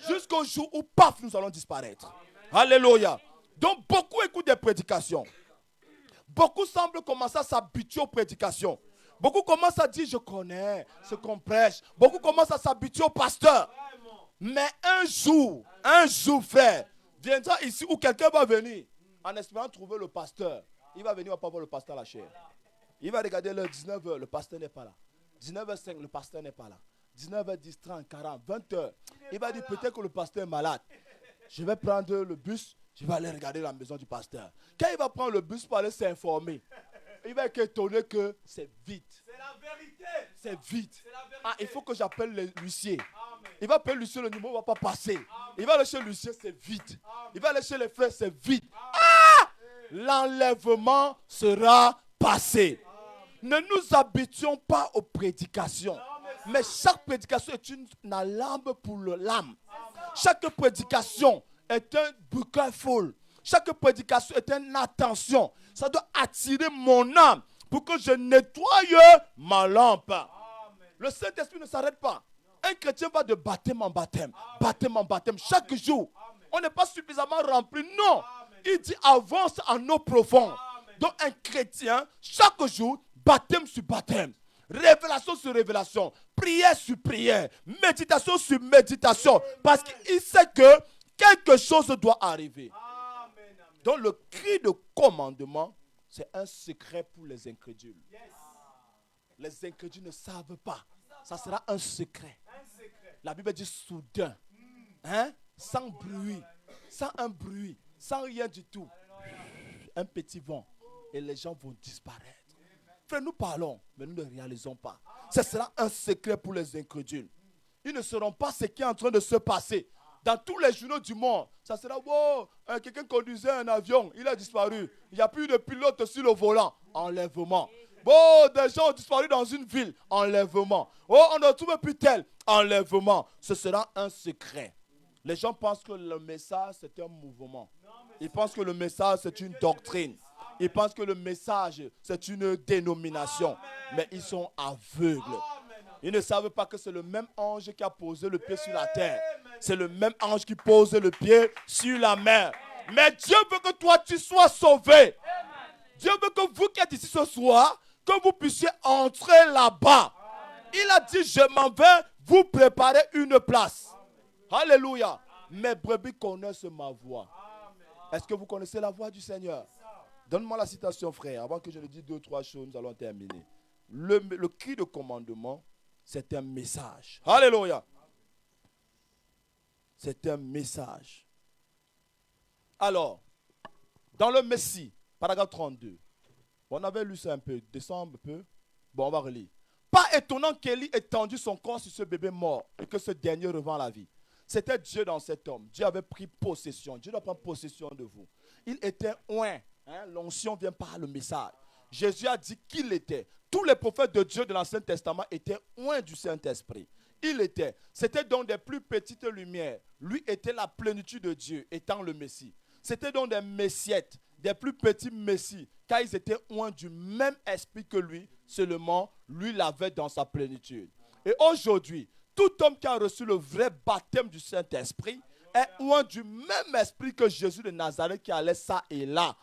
Jusqu'au jour où, paf, nous allons disparaître. Alléluia. Donc, beaucoup écoutent des prédications. Beaucoup semblent commencer à s'habituer aux prédications. Beaucoup commencent à dire, je connais ce qu'on prêche. Beaucoup commencent à s'habituer au pasteur. Mais un jour, frère, viendra ici où quelqu'un va venir en espérant trouver le pasteur. Il va venir, il va pas voir le pasteur à la chair. Il va regarder l'heure 19h, le pasteur n'est pas là. 19h05, le pasteur n'est pas là. 19h10, 30, 40, 20h. Il va dire peut-être que le pasteur est malade. Je vais prendre le bus, je vais aller regarder la maison du pasteur. Quand il va prendre le bus pour aller s'informer, il va être étonné que c'est vide. C'est la vérité. C'est vide. C'est la vérité. Ah, il faut que j'appelle l'huissier. Il va appeler l'huissier, le numéro ne va pas passer. Il va aller chez l'huissier, c'est vide. Il va aller chez les frères, c'est vide. Ah! L'enlèvement sera passé. Ne nous habituons pas aux prédications. Mais chaque prédication est une alarme pour l'âme. Chaque prédication est un bouquin full. Chaque prédication est une attention. Ça doit attirer mon âme pour que je nettoie ma lampe. Le Saint-Esprit ne s'arrête pas. Un chrétien va de baptême en baptême. Baptême en baptême. Chaque jour. On n'est pas suffisamment rempli. Non. Il dit avance en eau profonde. Donc un chrétien, chaque jour, baptême sur baptême. Révélation sur révélation. Prière sur prière. Méditation sur méditation. Parce qu'il sait que quelque chose doit arriver. Donc le cri de commandement, c'est un secret pour les incrédules. Les incrédules ne savent pas. Ça sera un secret. La Bible dit soudain. Hein? Sans bruit. Sans un bruit. Sans rien du tout. Un petit vent. Et les gens vont disparaître. Frère, nous parlons, mais nous ne réalisons pas. Ce sera un secret pour les incrédules. Ils ne sauront pas ce qui est en train de se passer. Dans tous les journaux du monde, ça sera, wow, quelqu'un conduisait un avion, il a disparu. Il n'y a plus de pilote sur le volant. Enlèvement. Bon, des gens ont disparu dans une ville. Enlèvement. Oh, on ne trouve plus tel. Enlèvement. Ce sera un secret. Les gens pensent que le message, c'est un mouvement. Ils pensent que le message, c'est une doctrine. Ils pensent que le message, c'est une dénomination. Mais ils sont aveugles. Ils ne savent pas que c'est le même ange qui a posé le pied sur la terre. C'est le même ange qui pose le pied sur la mer. Mais Dieu veut que toi, tu sois sauvé. Dieu veut que vous qui êtes ici ce soir, que vous puissiez entrer là-bas. Il a dit, je m'en vais vous préparer une place. Alléluia. Mes brebis connaissent ma voix. Est-ce que vous connaissez la voix du Seigneur? Donne-moi la citation, frère. Avant que je ne dise 2 ou 3 choses, nous allons terminer. Le cri de commandement, c'est un message. Alléluia. C'est un message. Alors, dans le Messie, paragraphe 32, on avait lu ça un peu, descend un peu. Bon, on va relire. Pas étonnant qu'Élie ait tendu son corps sur ce bébé mort et que ce dernier revint à la vie. C'était Dieu dans cet homme. Dieu avait pris possession. Dieu doit prendre possession de vous. Il était oint. Hein, l'onction vient par le message. Jésus a dit qu'il était. Tous les prophètes de Dieu de l'Ancien Testament étaient oints du Saint-Esprit. Il était. C'était donc des plus petites lumières. Lui était la plénitude de Dieu, étant le Messie. C'était donc des messiettes, des plus petits messies, car ils étaient oints du même esprit que lui, seulement lui l'avait dans sa plénitude. Et aujourd'hui, tout homme qui a reçu le vrai baptême du Saint-Esprit est oint du même esprit que Jésus de Nazareth qui allait ça et là.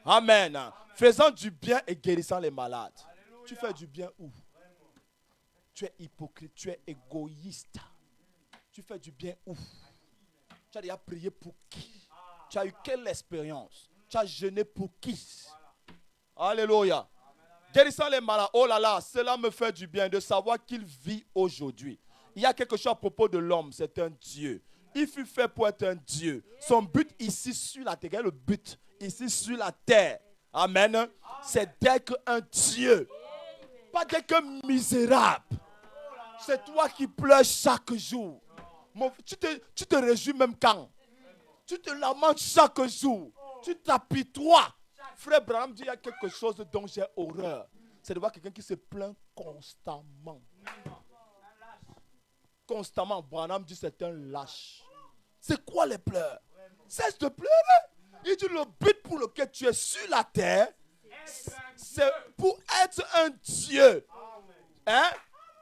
Amen. Faisant du bien et guérissant les malades. Alléluia. Tu fais du bien où? Tu es hypocrite, tu es égoïste. Tu fais du bien où? Tu as déjà prié pour qui? Tu as eu quelle expérience? Tu as jeûné pour qui? Alléluia. Guérissant les malades. Oh là là, cela me fait du bien de savoir qu'il vit aujourd'hui. Il y a quelque chose à propos de l'homme, c'est un Dieu. Il fut fait pour être un Dieu. Son but ici sur la terre, quel est le but ici sur la terre? Amen. C'est d'être un Dieu. Pas d'être un misérable. C'est toi qui pleures chaque jour. Tu te réjouis même quand? Tu te lamentes chaque jour. Tu t'apitoies. Frère Branham dit il y a quelque chose dont j'ai horreur. C'est de voir quelqu'un qui se plaint constamment. Constamment. Branham dit c'est un lâche. C'est quoi les pleurs? Cesse de pleurer. Il dit le but pour lequel tu es sur la terre, c'est pour être un Dieu. Hein?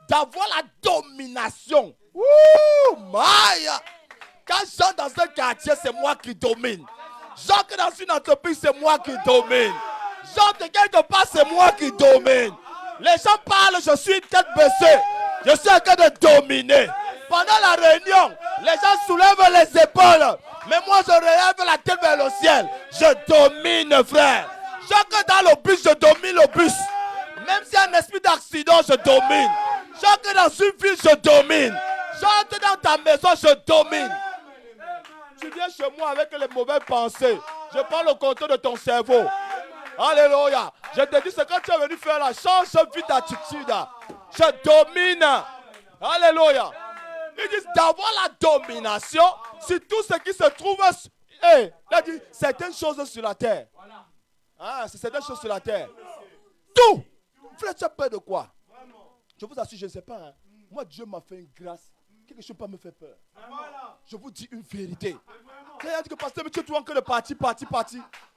D'avoir la domination. Ouh, Maya. Quand j'entre dans un quartier, c'est moi qui domine. J'entre dans une entreprise, c'est moi qui domine. J'entre quelque part, c'est moi qui domine. Les gens parlent, je suis tête baissée. Je suis en train de dominer. Pendant la réunion, les gens soulèvent les épaules. Mais moi, je relève la tête vers le ciel. Je domine, frère. J'entre dans le bus, je domine le bus. Même s'il y a un esprit d'accident, je domine. J'entre dans une ville, je domine. J'entre dans ta maison, je domine. Tu viens chez moi avec les mauvaises pensées. Je prends le contrôle de ton cerveau. Alléluia. Je te dis, c'est quand tu es venu faire là, change vite d'attitude. Je domine. Alléluia. Ils disent d'avoir la domination sur tout ce qui se trouve. Il a dit certaines choses sur la terre. Ah, c'est certaines choses sur la terre. Tout. Frère, tu as peur de quoi? Je vous assure, je ne sais pas. Hein. Moi, Dieu m'a fait une grâce. Quelque chose ne peut pas me faire peur. Je vous dis une vérité. Il a dit que pasteur, mais tu es toujours en train de partir.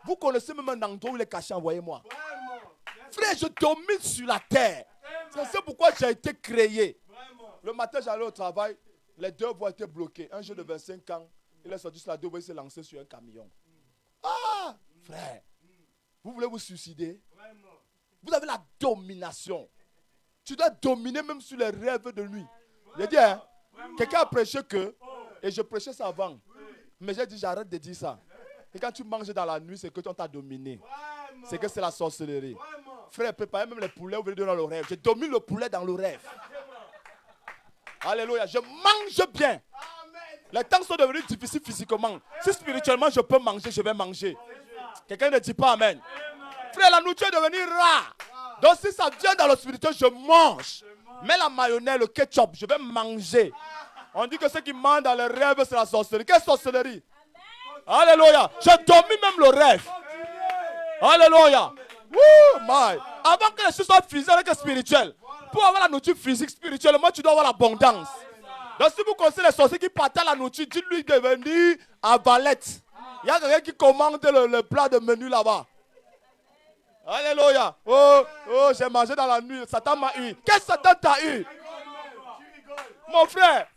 Vous connaissez même un endroit où il est caché, envoyez-moi. Frère, je domine sur la terre. C'est pourquoi j'ai été créé. Le matin, j'allais au travail. Les deux voies étaient bloquées. Un jeune de 25 ans, il est sorti sur la deux voies, il s'est lancé sur un camion. Ah, frère, vous voulez vous suicider? Vous avez la domination. Tu dois dominer même sur les rêves de nuit. J'ai dit, hein, quelqu'un a prêché que, et je prêchais ça avant, mais j'ai dit, j'arrête de dire ça. Et quand tu manges dans la nuit, c'est que tu t'a dominé. C'est que c'est la sorcellerie. Frère, préparez même les poulets, vous venez dans le rêve. Je domine le poulet dans le rêve. Alléluia, je mange bien. Les temps sont devenus difficiles physiquement. Si spirituellement je peux manger, je vais manger. Quelqu'un ne dit pas amen. Frère, la nourriture est devenue rare. Donc si ça vient dans le spirituel, je mange. Mais la mayonnaise, le ketchup, je vais manger. On dit que ceux qui mangent dans les rêves, c'est la sorcellerie. Quelle sorcellerie? Alléluia. Je domine même le rêve. Alléluia. Woo, my. Avant que les choses soient physiques et spirituelles, pour avoir la nourriture physique, spirituellement, tu dois avoir l'abondance. Donc si vous connaissez les sorciers qui partagent la nourriture, dites-lui de venir à Valette. Il y a quelqu'un qui commande le plat de menu là-bas. Alléluia. Oh, j'ai mangé dans la nuit. Satan m'a eu. Qu'est-ce que Satan t'a eu? Mon frère,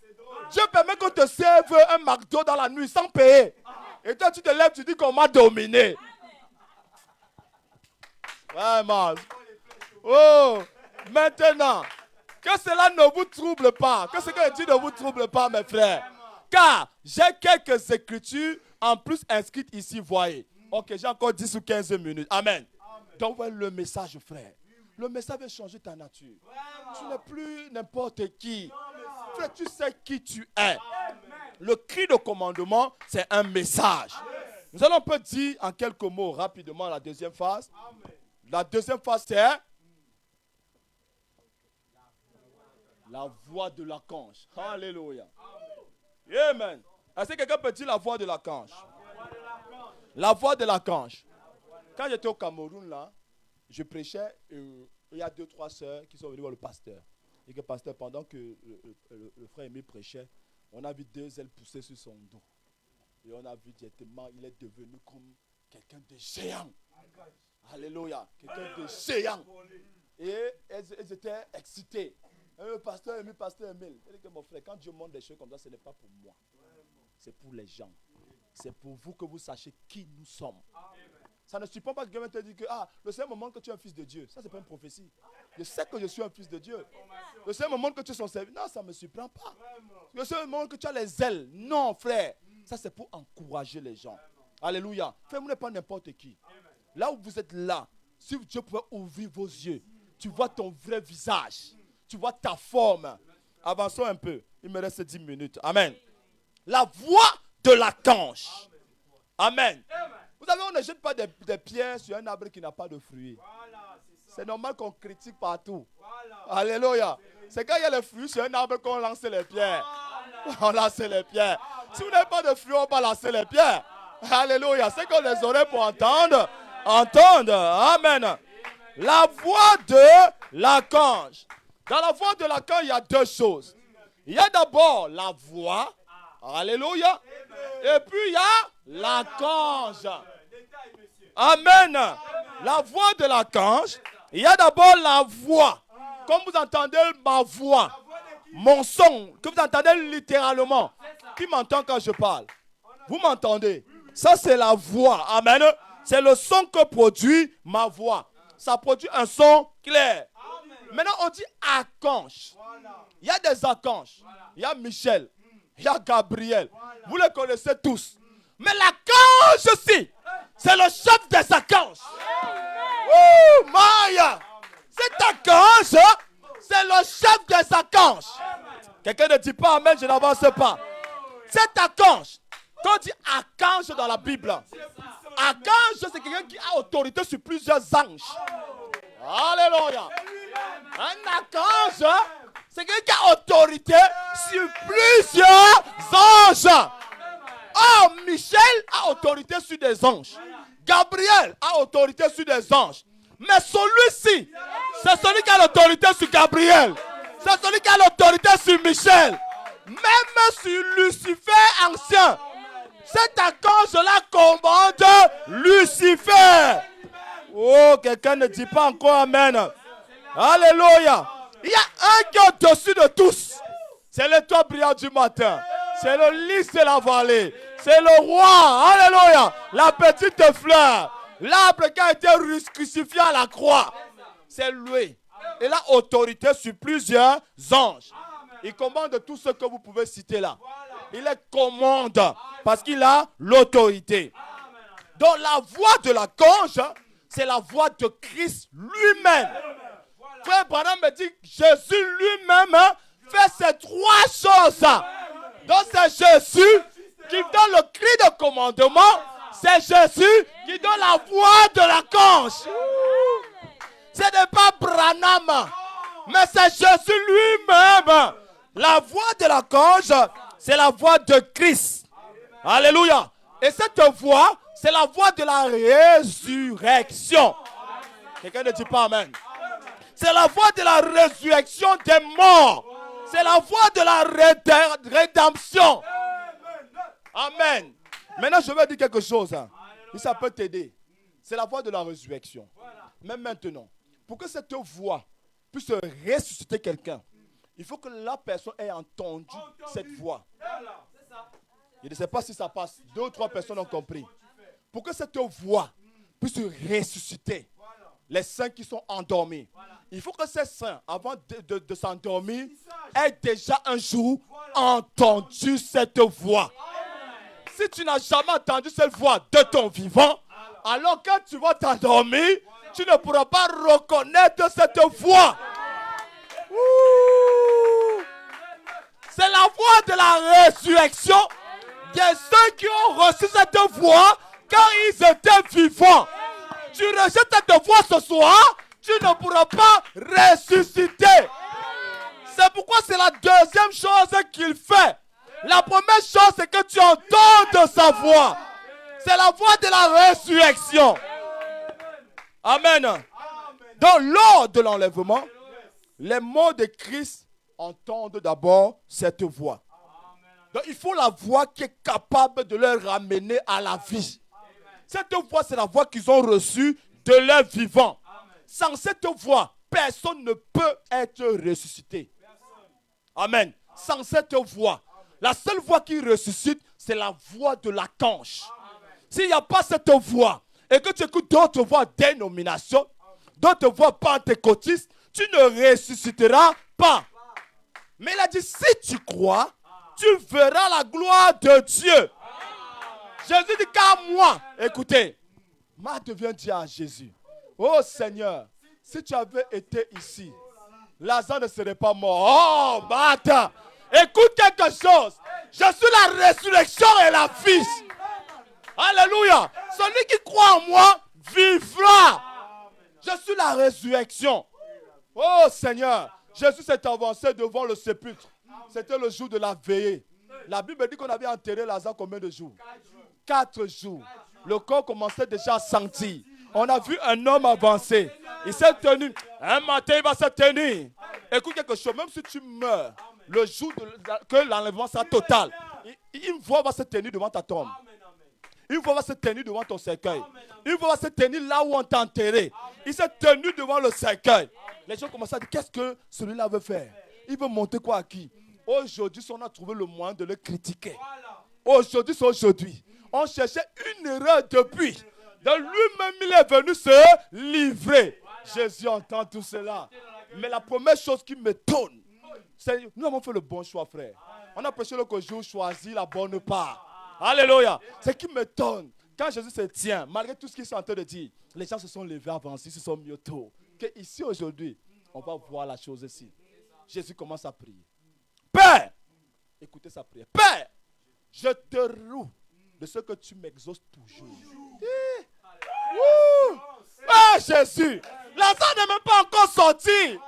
Dieu permet qu'on te serve un McDo dans la nuit sans payer. Et toi, tu te lèves, tu dis qu'on m'a dominé. Vraiment. Oh, maintenant, que cela ne vous trouble pas. Que ce que je dis ne vous trouble pas, mes frères. Car j'ai quelques écritures en plus inscrites ici, voyez. Ok, j'ai encore 10 ou 15 minutes. Amen. Donc, voilà le message, frère. Le message va changer ta nature. Tu n'es plus n'importe qui. Frère, tu sais qui tu es. Le cri de commandement, c'est un message. Nous allons peut dire en quelques mots rapidement la deuxième phase. La deuxième phase, c'est la voix de l'archange. Alléluia. Amen. Est-ce que quelqu'un peut dire la voix de l'archange? La voix de l'archange. Quand j'étais au Cameroun, là, je prêchais. Il y a 2-3 sœurs qui sont venues voir le pasteur. Et que le pasteur, pendant que le frère Aimé prêchait, on a vu 2 ailes pousser sur son dos. Et on a vu directement, il est devenu comme quelqu'un de géant. Alléluia. Quelqu'un de géant. Et elles étaient excitées. Le pasteur Aimé, pasteur Aimé. Il dit que mon frère, quand Dieu montre des choses comme ça, ce n'est pas pour moi. C'est pour les gens. C'est pour vous que vous sachiez qui nous sommes. Ça ne suppose pas que quelqu'un te dit que le seul moment que tu es un fils de Dieu, ça c'est pas une prophétie. Je sais que je suis un fils de Dieu. Le seul moment que tu es son serviteur, non, ça ne me surprend pas. Le seul moment que tu as les ailes, non frère. Ça c'est pour encourager les gens. Alléluia. Frère, vous n'êtes pas n'importe qui. Là où vous êtes là, si Dieu pouvait ouvrir vos yeux, tu vois ton vrai visage. Tu vois ta forme. Avançons un peu. Il me reste 10 minutes. Amen. La voix de l'archange. Amen. Vous savez, on ne jette pas des pierres sur un arbre qui n'a pas de fruits. C'est normal qu'on critique partout. Alléluia. C'est quand il y a les fruits sur un arbre qu'on lance les pierres. On lance les pierres. Si vous n'avez pas de fruits, on va lancer les pierres. Alléluia. C'est qu'on les oreilles pour entendre. Entendre. Amen. La voix de l'archange. Dans la voix de l'archange, il y a deux choses. Il y a d'abord la voix. Alléluia. Et puis il y a l'archange. Amen. La voix de l'archange. Il y a d'abord la voix. Comme vous entendez ma voix, mon son, que vous entendez littéralement. Qui m'entend quand je parle? Vous m'entendez? Ça c'est la voix. Amen. C'est le son que produit ma voix. Ça produit un son clair. Maintenant on dit archange. Il y a des archanges. Il y a Michel. Il y a Gabriel. Vous les connaissez tous. Mais l'archange aussi, c'est le chef des archanges. Oh, Maya. Cet archange, c'est le chef des archanges. Quelqu'un ne dit pas amen, je n'avance pas. Cet archange, quand on dit archange dans la Bible, archange, c'est quelqu'un qui a autorité sur plusieurs anges. Alléluia. Un archange, c'est quelqu'un qui a autorité sur plusieurs anges. Oh, Michel a autorité sur des anges. Gabriel a autorité sur des anges. Mais celui-ci, c'est celui qui a l'autorité sur Gabriel. C'est celui qui a l'autorité sur Michel. Même sur Lucifer ancien. Cet archange-là commande Lucifer. Oh, quelqu'un ne dit pas encore amen. Alléluia. Il y a un qui est au-dessus de tous. C'est l'étoile brillante du matin. C'est le lys de la vallée. C'est le roi. Alléluia. La petite fleur. L'arbre qui a été crucifié à la croix. C'est lui. Il a autorité sur plusieurs anges. Il commande tout ce que vous pouvez citer là. Il les commande parce qu'il a l'autorité. Donc la voix de l'archange, c'est la voix de Christ lui-même. Frère Branham me dit, Jésus lui-même fait ces trois choses. Donc c'est Jésus qui donne le cri de commandement. C'est Jésus qui donne la voix de l'archange. Ce n'est pas Branham, mais c'est Jésus lui-même. La voix de l'archange, c'est la voix de Christ. Alléluia. Et cette voix, c'est la voix de la résurrection. Quelqu'un ne dit pas amen. C'est la voix de la résurrection des morts. C'est la voix de la rédemption. Amen. Maintenant, je vais dire quelque chose. Et ça peut t'aider. C'est la voix de la résurrection. Mais maintenant, pour que cette voix puisse ressusciter quelqu'un, il faut que la personne ait entendu cette voix. Je ne sais pas si ça passe. 2 ou 3 personnes ont compris. Pour que cette voix puisse ressusciter les saints qui sont endormis, il faut que ces saints, avant de s'endormir, aient déjà un jour entendu cette voix. Si tu n'as jamais entendu cette voix de ton vivant, alors quand tu vas t'endormir, tu ne pourras pas reconnaître cette voix. C'est la voix de la résurrection de ceux qui ont reçu cette voix quand ils étaient vivants. Tu rejettes cette voix ce soir, tu ne pourras pas ressusciter. C'est pourquoi c'est la deuxième chose qu'il fait. La première chose, c'est que tu entends sa voix. C'est la voix de la résurrection. Amen. Donc, lors de l'enlèvement, les morts de Christ entendent d'abord cette voix. Donc, il faut la voix qui est capable de leur ramener à la vie. Cette voix, c'est la voix qu'ils ont reçue de leur vivant. Sans cette voix, personne ne peut être ressuscité. Amen. Sans cette voix, la seule voix qui ressuscite, c'est la voix de l'archange. S'il n'y a pas cette voix, et que tu écoutes d'autres voix dénomination, d'autres voix pentecôtistes, tu ne ressusciteras pas. Mais il a dit, si tu crois, tu verras la gloire de Dieu. Jésus dit car moi, écoutez, Marthe vient dire à Jésus, oh Seigneur, si tu avais été ici, Lazare ne serait pas mort. Oh Marthe, écoute quelque chose. Je suis la résurrection et la vie. Alléluia. Celui qui croit en moi vivra. Je suis la résurrection. Oh Seigneur, Jésus s'est avancé devant le sépulcre. C'était le jour de la veillée. La Bible dit qu'on avait enterré Lazare combien de jours? 4 jours. Le corps commençait déjà à sentir. On a vu un homme avancer. Il s'est tenu. Un matin, il va se tenir. Écoute quelque chose. Même si tu meurs, le jour que l'enlèvement sera total, une voix va se tenir devant ta tombe. Une voix va se tenir devant ton cercueil. Une voix va se tenir là où on t'a enterré. Il s'est tenu devant le cercueil. Les gens commencent à dire, qu'est-ce que celui-là veut faire? Il veut monter quoi à qui? Aujourd'hui, on a trouvé le moyen de le critiquer. Aujourd'hui, c'est aujourd'hui. On cherchait une erreur depuis. De lui-même, il est venu se livrer. Jésus entend tout cela. Mais la première chose qui m'étonne, c'est que nous avons fait le bon choix, frère. On a prêché le jour, choisi la bonne part. Alléluia. Ce qui m'étonne, quand Jésus se tient, malgré tout ce qu'ils sont en train de dire, les gens se sont levés avant, ils se sont mis autour. Que ici, aujourd'hui, on va voir la chose ici. Jésus commence à prier. Père, écoutez sa prière. Père, je te loue de ce que tu m'exauces toujours. Ah Jésus, Lazare n'est même pas encore sorti.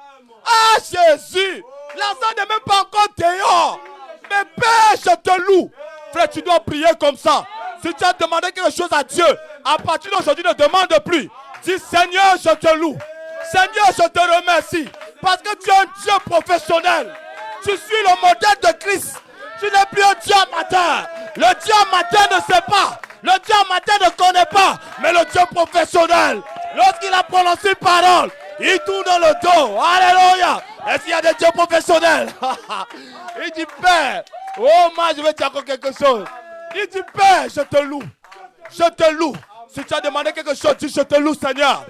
Ah Jésus, Lazare n'est même pas encore dehors. Mais Père, je te loue. Frère, tu dois prier comme ça. Si tu as demandé quelque chose à Dieu, à partir d'aujourd'hui, ne demande plus. Dis Seigneur, je te loue. Seigneur, je te remercie. Parce que tu es un Dieu professionnel. Tu suis le modèle de Christ. Tu n'es plus un Dieu amateur. Le Dieu amateur ne sait pas. Le Dieu amateur ne connaît pas. Mais le Dieu professionnel, lorsqu'il a prononcé une parole, il tourne le dos. Alléluia. Est-ce qu'il y a des dieux professionnels? Il dit Père, oh moi je vais te dire encore quelque chose. Il dit Père, je te loue. Je te loue. Si tu as demandé quelque chose, dis je te loue Seigneur.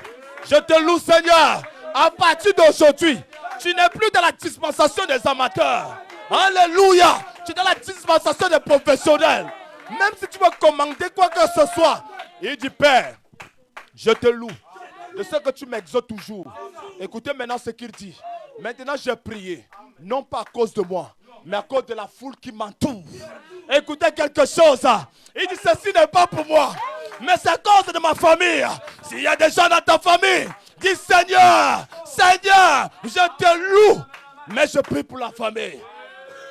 Je te loue Seigneur. À partir d'aujourd'hui, tu n'es plus dans la dispensation des amateurs. Alléluia. Tu es dans la dispensation des professionnels. Même si tu veux commander quoi que ce soit. Il dit Père, je te loue de ce que tu m'exauces toujours. Écoutez maintenant ce qu'il dit. Maintenant j'ai prié, non pas à cause de moi, mais à cause de la foule qui m'entoure. Écoutez quelque chose. Il dit ceci n'est pas pour moi, mais c'est à cause de ma famille. S'il y a des gens dans ta famille, dis Seigneur, Seigneur, je te loue. Mais je prie pour la famille.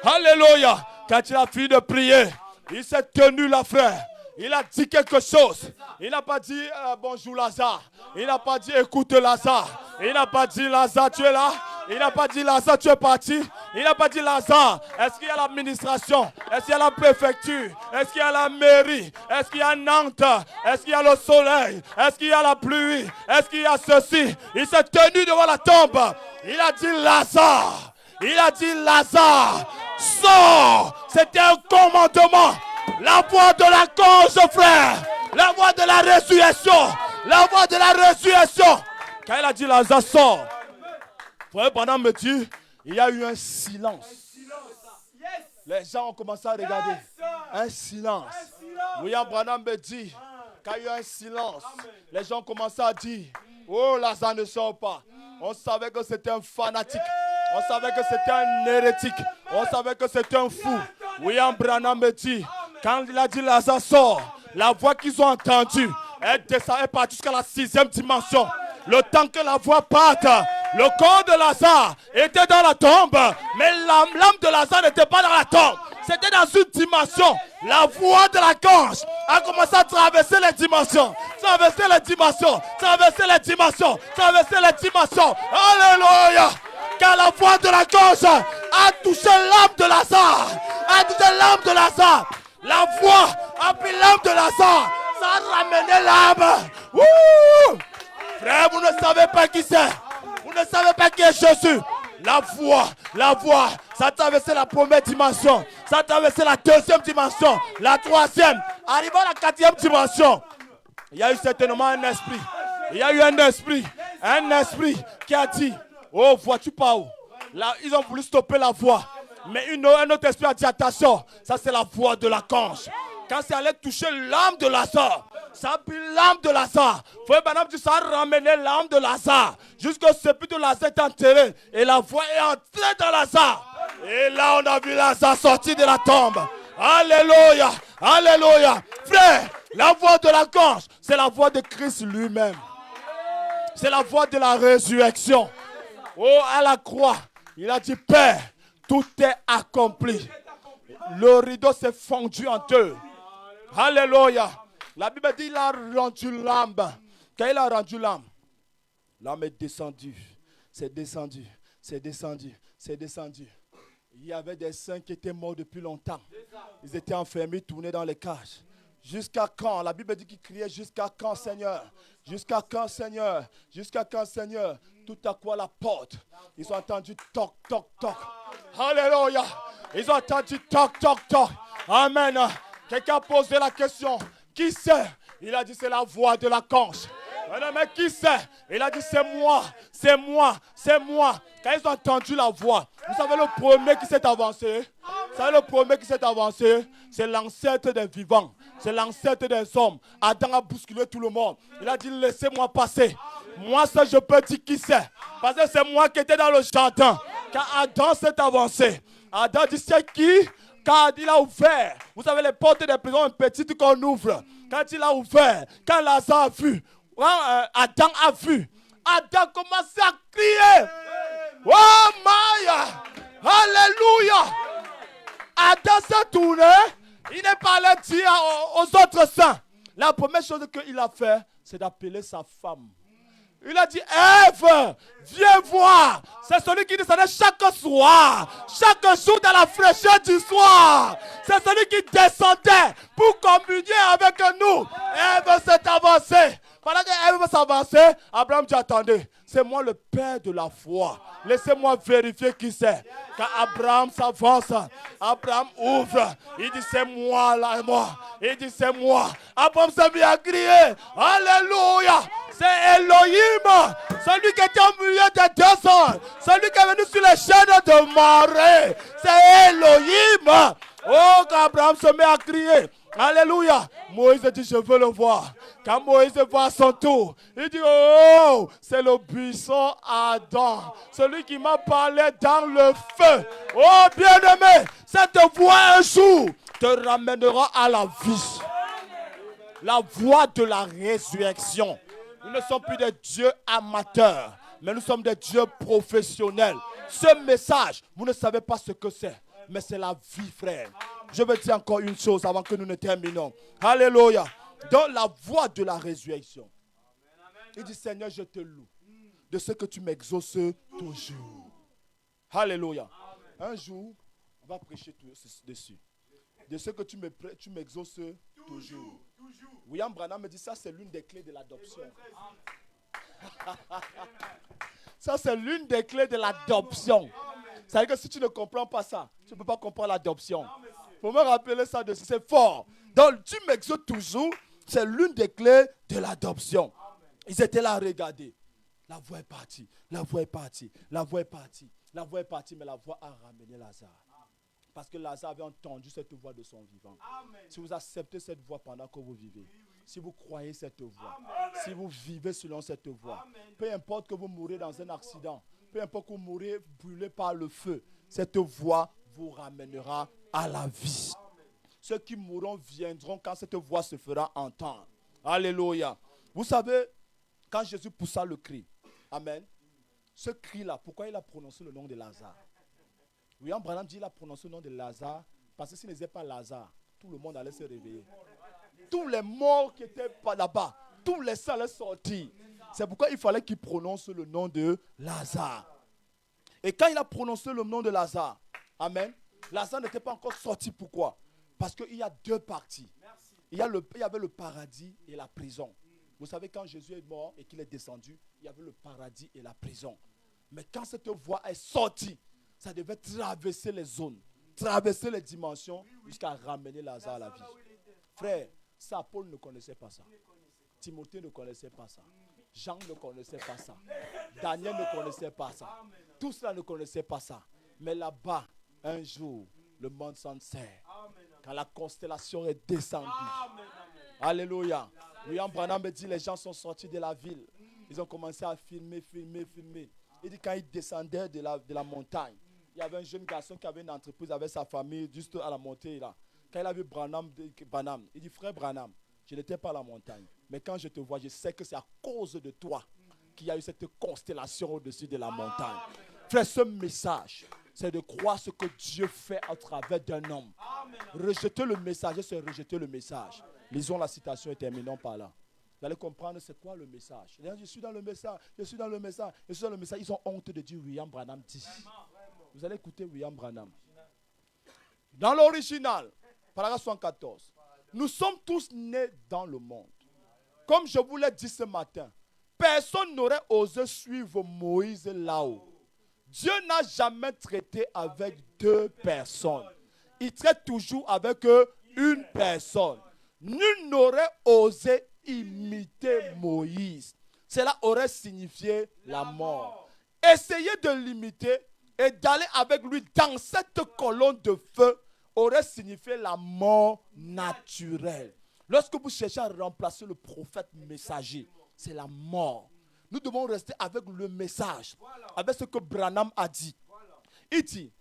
Alléluia. Quand il a fini de prier, il s'est tenu là, frère. Il a dit quelque chose. Il n'a pas dit bonjour Lazare. Il n'a pas dit écoute Lazare. Il n'a pas dit Lazare tu es là. Il n'a pas dit Lazare tu es parti. Il n'a pas dit Lazare. Est-ce qu'il y a l'administration? Est-ce qu'il y a la préfecture? Est-ce qu'il y a la mairie? Est-ce qu'il y a Nantes? Est-ce qu'il y a le soleil? Est-ce qu'il y a la pluie? Est-ce qu'il y a ceci? Il s'est tenu devant la tombe. Il a dit Lazare. Il a dit Lazare, sors. C'était un commandement. La voix de la cause, frère. La voix de la résurrection. La voix de la résurrection. Quand il a dit Lazare, sors. Frère Branham me dit, il y a eu un silence. Les gens ont commencé à regarder. Un silence. William Branham me dit, quand il y a eu un silence, les gens ont commencé à dire, oh Lazare ne sort pas. On savait que c'était un fanatique. On savait que c'était un hérétique. On savait que c'était un fou. William Branham me dit, quand il a dit Lazare sort, la voix qu'ils ont entendue, elle est partie jusqu'à la 6e dimension. Le temps que la voix parte, le corps de Lazare était dans la tombe, mais l'âme de Lazare n'était pas dans la tombe. C'était dans une dimension. La voix de la gorge a commencé à traverser les dimensions. Traverser les dimensions. Traverser les dimensions. Traverser les dimensions. Alléluia. Car la voix de la gorge a touché l'âme de Lazare. A touché l'âme de Lazare. La voix a pris l'âme de Lazare. Ça a ramené l'âme. Wouh! Frère, vous ne savez pas qui c'est. Vous ne savez pas qui est Jésus. La voix, ça a traversé la première dimension. Ça a traversé la 2e dimension. La 3e. Arrivant à la 4e dimension. Il y a eu certainement un esprit. Il y a eu un esprit qui a dit, oh, vois-tu pas où? Là, ils ont voulu stopper la voix. Mais un autre esprit a dit, attention, ça c'est la voix de l'archange. Quand c'est allé toucher l'âme de Lazare, ça a pris l'âme de Lazare. Frère Branham dit, ça a ramené l'âme de Lazare. Jusqu'au sépulcre de Lazare est enterré. Et la voix est entrée dans Lazare. Et là, on a vu Lazare sortir de la tombe. Alléluia, alléluia. Frère, la voix de la gorge, c'est la voix de Christ lui-même. C'est la voix de la résurrection. Oh, à la croix, il a dit, Père, tout est accompli. Le rideau s'est fondu en deux. Alléluia. La Bible dit, il a rendu l'âme. Quand il a rendu l'âme, l'âme est descendue. C'est descendu, c'est descendu, c'est descendu. Il y avait des saints qui étaient morts depuis longtemps. Ils étaient enfermés, tournés dans les cages. Jusqu'à quand? La Bible dit qu'ils criaient, jusqu'à quand, Seigneur? Jusqu'à quand, Seigneur? Jusqu'à quand, Seigneur? Tout à coup à la porte, ils ont entendu toc, toc, toc. Alléluia. Ils ont entendu toc, toc, toc. Amen. Quelqu'un a posé la question, qui c'est? Il a dit, c'est la voix de la conche. Mais qui c'est? Il a dit, c'est moi, c'est moi, c'est moi. Quand ils ont entendu la voix, vous savez le premier qui s'est avancé? Vous savez le premier qui s'est avancé? C'est l'ancêtre des vivants. C'est l'ancêtre des hommes. Adam a bousculé tout le monde. Il a dit, laissez-moi passer. Moi, ça, je peux dire qui c'est. Parce que c'est moi qui étais dans le jardin. Quand Adam s'est avancé, Adam dit, c'est qui? Quand il a ouvert, vous savez les portes des prisons petites qu'on ouvre. Quand il a ouvert, quand Lazare a vu, Adam a vu, Adam commençait à crier. Oh Maya! Alléluia! Adam s'est tourné, il n'est pas allé dire aux autres saints. La première chose qu'il a fait, c'est d'appeler sa femme. Il a dit, Ève, viens voir. C'est celui qui descendait chaque soir, chaque jour dans la fraîcheur du soir. C'est celui qui descendait pour communier avec nous. Ève s'est avancée. Pendant qu'Ève va s'avancer, Abraham dit, attendez, c'est moi le père de la foi. Laissez-moi vérifier qui c'est. Quand Abraham s'avance, Abraham ouvre. Il dit, c'est moi là, moi. Il dit, c'est moi. Abraham s'est mis à crier. Alléluia. C'est Elohim. Celui qui était au milieu des deux hommes. Celui qui est venu sur les chaînes de marée. C'est Elohim. Oh, quand Abraham se met à crier. Alléluia. Moïse dit, je veux le voir. Quand Moïse voit son tour, il dit, oh, c'est le buisson Adam. Celui qui m'a parlé dans le feu. Oh, bien-aimé, cette voix un jour te ramènera à la vie. La voix de la résurrection. Nous ne sommes plus des dieux amateurs, mais nous sommes des dieux professionnels. Ce message, vous ne savez pas ce que c'est, mais c'est la vie, frère. Je veux dire encore une chose avant que nous ne terminons. Alléluia. Dans la voie de la résurrection, il dit, Seigneur, je te loue de ce que tu m'exauces toujours. Alléluia. Un jour, on va prêcher dessus. De ce que tu m'exauces toujours. William Branham me dit, ça c'est l'une des clés de l'adoption. Ça c'est l'une des clés de l'adoption. Ça veut dire que si tu ne comprends pas ça, tu ne peux pas comprendre l'adoption. Il faut me rappeler ça dessus, c'est fort. Donc tu m'exauces toujours, c'est l'une des clés de l'adoption. Ils étaient là à regarder. La voix est partie, la voix est partie, la voix est partie, la voix est partie, mais la voix a ramené Lazare. Parce que Lazare avait entendu cette voix de son vivant. Amen. Si vous acceptez cette voix pendant que vous vivez, si vous croyez cette voix, si vous vivez selon cette voix, peu importe que vous mourrez dans un accident, peu importe que vous mourrez brûlé par le feu, cette voix vous ramènera à la vie. Ceux qui mourront viendront quand cette voix se fera entendre. Alléluia. Vous savez, quand Jésus poussa le cri, amen, ce cri-là, pourquoi il a prononcé le nom de Lazare? William Branham dit qu'il a prononcé le nom de Lazare parce que s'il n'était pas Lazare, tout le monde allait se réveiller. Tous les morts qui étaient là-bas, tous les saints allaient sortir. C'est pourquoi il fallait qu'il prononce le nom de Lazare. Et quand il a prononcé le nom de Lazare, amen, Lazare n'était pas encore sorti. Pourquoi? Parce qu'il y a deux parties. Il y avait le paradis et la prison. Vous savez, quand Jésus est mort et qu'il est descendu, il y avait le paradis et la prison. Mais quand cette voix est sortie, ça devait traverser les zones, traverser les dimensions jusqu'à ramener Lazare à la vie. Frère, ça, Paul ne connaissait pas ça. Timothée ne connaissait pas ça. Jean ne connaissait pas ça. Daniel ne connaissait pas ça. Tous cela ne connaissaient pas ça. Mais là-bas, un jour, le monde s'en sert. Quand la constellation est descendue. Alléluia. William Branham me dit, les gens sont sortis de la ville. Ils ont commencé à filmer. Il dit, quand ils descendaient de la montagne, il y avait un jeune garçon qui avait une entreprise avec sa famille juste à la montée là. Quand il a vu Branham, il dit, frère Branham, je n'étais pas à la montagne. Mais quand je te vois, je sais que c'est à cause de toi qu'il y a eu cette constellation au-dessus de la montagne. Frère, ce message, c'est de croire ce que Dieu fait à travers d'un homme. Rejeter le message, c'est rejeter le message. Lisons la citation et terminons par là. Vous allez comprendre c'est quoi le message. Je suis dans le message, je suis dans le message, je suis dans le message. Ils ont honte de dire William Branham dit. Vous allez écouter William Branham. Dans l'original, paragraphe 114. Nous sommes tous nés dans le monde. Comme je vous l'ai dit ce matin, personne n'aurait osé suivre Moïse là-haut. Dieu n'a jamais traité avec deux personnes. Il traite toujours avec une personne. Nul n'aurait osé imiter Moïse. Cela aurait signifié la mort. Essayer de l'imiter et d'aller avec lui dans cette colonne de feu aurait signifié la mort naturelle. Lorsque vous cherchez à remplacer le prophète messager, c'est la mort. Nous devons rester avec le message, avec ce que Branham a dit. Il dit,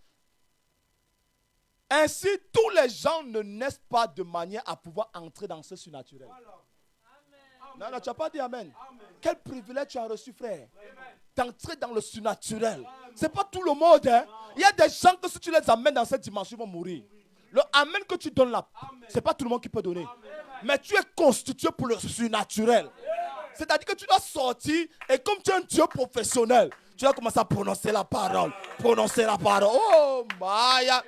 ainsi tous les gens ne naissent pas de manière à pouvoir entrer dans ce surnaturel. Non, tu n'as pas dit amen. Quel privilège tu as reçu, frère, d'entrer dans le surnaturel. Ce n'est pas tout le monde. Hein? Il y a des gens que si tu les amènes dans cette dimension, ils vont mourir. Le amen que tu donnes là, ce n'est pas tout le monde qui peut donner. Mais tu es constitué pour le surnaturel. C'est-à-dire que tu dois sortir et comme tu es un Dieu professionnel, tu dois commencer à prononcer la parole. Prononcer la parole. Oh, Maya.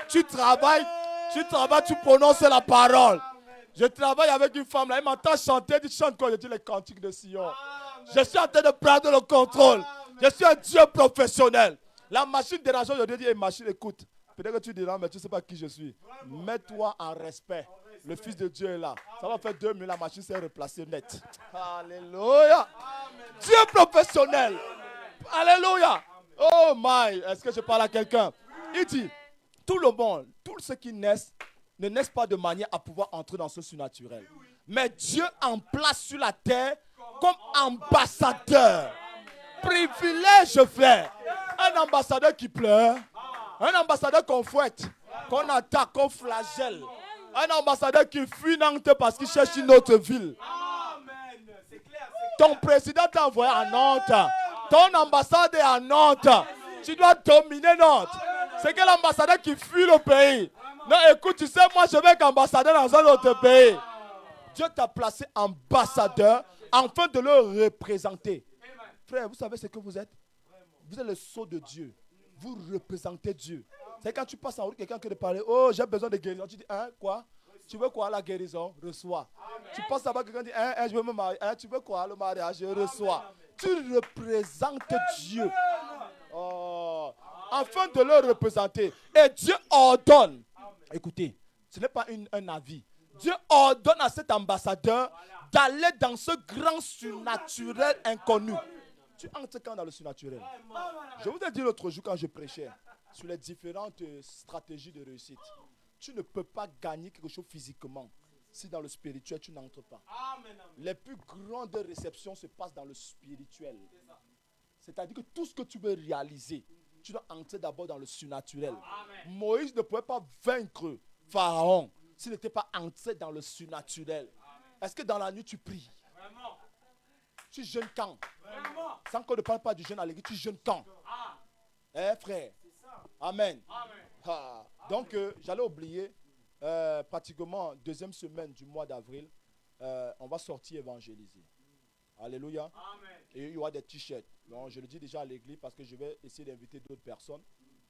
Tu travailles, tu prononces la parole. Je travaille avec une femme là, elle m'entend chanter, elle dit chante quoi? Je dis les cantiques de Sion. Je suis en train de prendre le contrôle. Je suis un Dieu professionnel. La machine dérangeante, je dis, machine, écoute. Peut-être que tu diras, mais tu ne sais pas qui je suis. Mets-toi en respect. Le Fils de Dieu est là. Ça va faire 2 minutes, la machine s'est replacée net. Alléluia. Dieu professionnel. Alléluia. Oh my. Est-ce que je parle à quelqu'un? Il dit, tout le monde, tous ceux qui naissent, ne naissent pas de manière à pouvoir entrer dans ce surnaturel. Mais Dieu en place sur la terre comme ambassadeur. Privilège frère. Un ambassadeur qui pleure. Un ambassadeur qu'on fouette, qu'on attaque, qu'on flagelle. Un ambassadeur qui fuit Nantes parce qu'il cherche une autre ville. Ton président t'a envoyé à Nantes. Ton ambassade est à Nantes. Tu dois dominer Nantes. C'est que l'ambassadeur qui fuit le pays. Non, écoute, tu sais, moi je vais être ambassadeur dans un autre pays. Dieu t'a placé ambassadeur afin de le représenter. Frère, vous savez ce que vous êtes? Vous êtes le sceau de Dieu. Vous représentez Dieu. C'est quand tu passes en route, quelqu'un qui te parle, oh, j'ai besoin de guérison. Tu dis, hein, quoi? Tu veux quoi, la guérison? Reçois. Tu passes là-bas, quelqu'un dit, je veux me marier. Tu veux quoi, le mariage? Je reçois. Tu représentes Dieu. Oh, afin de le représenter. Et Dieu ordonne. Écoutez, ce n'est pas un avis. Dieu ordonne à cet ambassadeur d'aller dans ce grand surnaturel inconnu. Tu entres quand dans le surnaturel? Je vous ai dit l'autre jour quand je prêchais sur les différentes stratégies de réussite. Tu ne peux pas gagner quelque chose physiquement si dans le spirituel tu n'entres pas. Les plus grandes réceptions se passent dans le spirituel. C'est-à-dire que tout ce que tu veux réaliser, tu dois entrer d'abord dans le surnaturel. Moïse ne pouvait pas vaincre Pharaon s'il n'était pas entré dans le surnaturel. Est-ce que dans la nuit tu pries? Tu jeûnes quand? Sans qu'on ne parle pas du jeûne à l'église, tu jeûnes quand? Frère. Amen. Donc, j'allais oublier, pratiquement 2e semaine du mois d'avril, on va sortir évangéliser. Alléluia. Et il y aura des t-shirts. Donc, je le dis déjà à l'église parce que je vais essayer d'inviter d'autres personnes.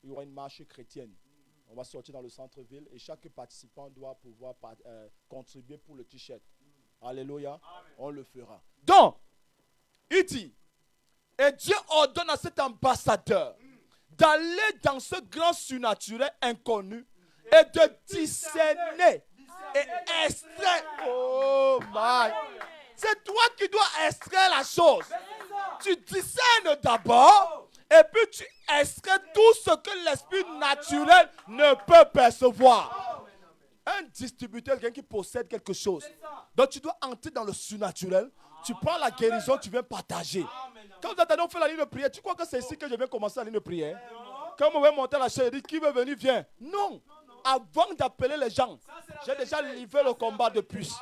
Il y aura une marche chrétienne. On va sortir dans le centre-ville et chaque participant doit pouvoir contribuer pour le t-shirt. Alléluia. On le fera. Donc, il dit, et Dieu ordonne à cet ambassadeur d'aller dans ce grand surnaturel inconnu et de discerner et extraire. Oh my! C'est toi qui dois extraire la chose. Tu discernes d'abord et puis tu extrais tout ce que l'esprit naturel ne peut percevoir. Un distributeur, quelqu'un qui possède quelque chose. Donc tu dois entrer dans le surnaturel. Tu prends la guérison, tu viens partager. Quand vous attendez, on fait la ligne de prière. Tu crois que c'est ici que je viens commencer la ligne de prière? Quand on va monter la chaise, il dit qui veut venir, viens. Non. Avant d'appeler les gens, j'ai déjà livré le combat de plus.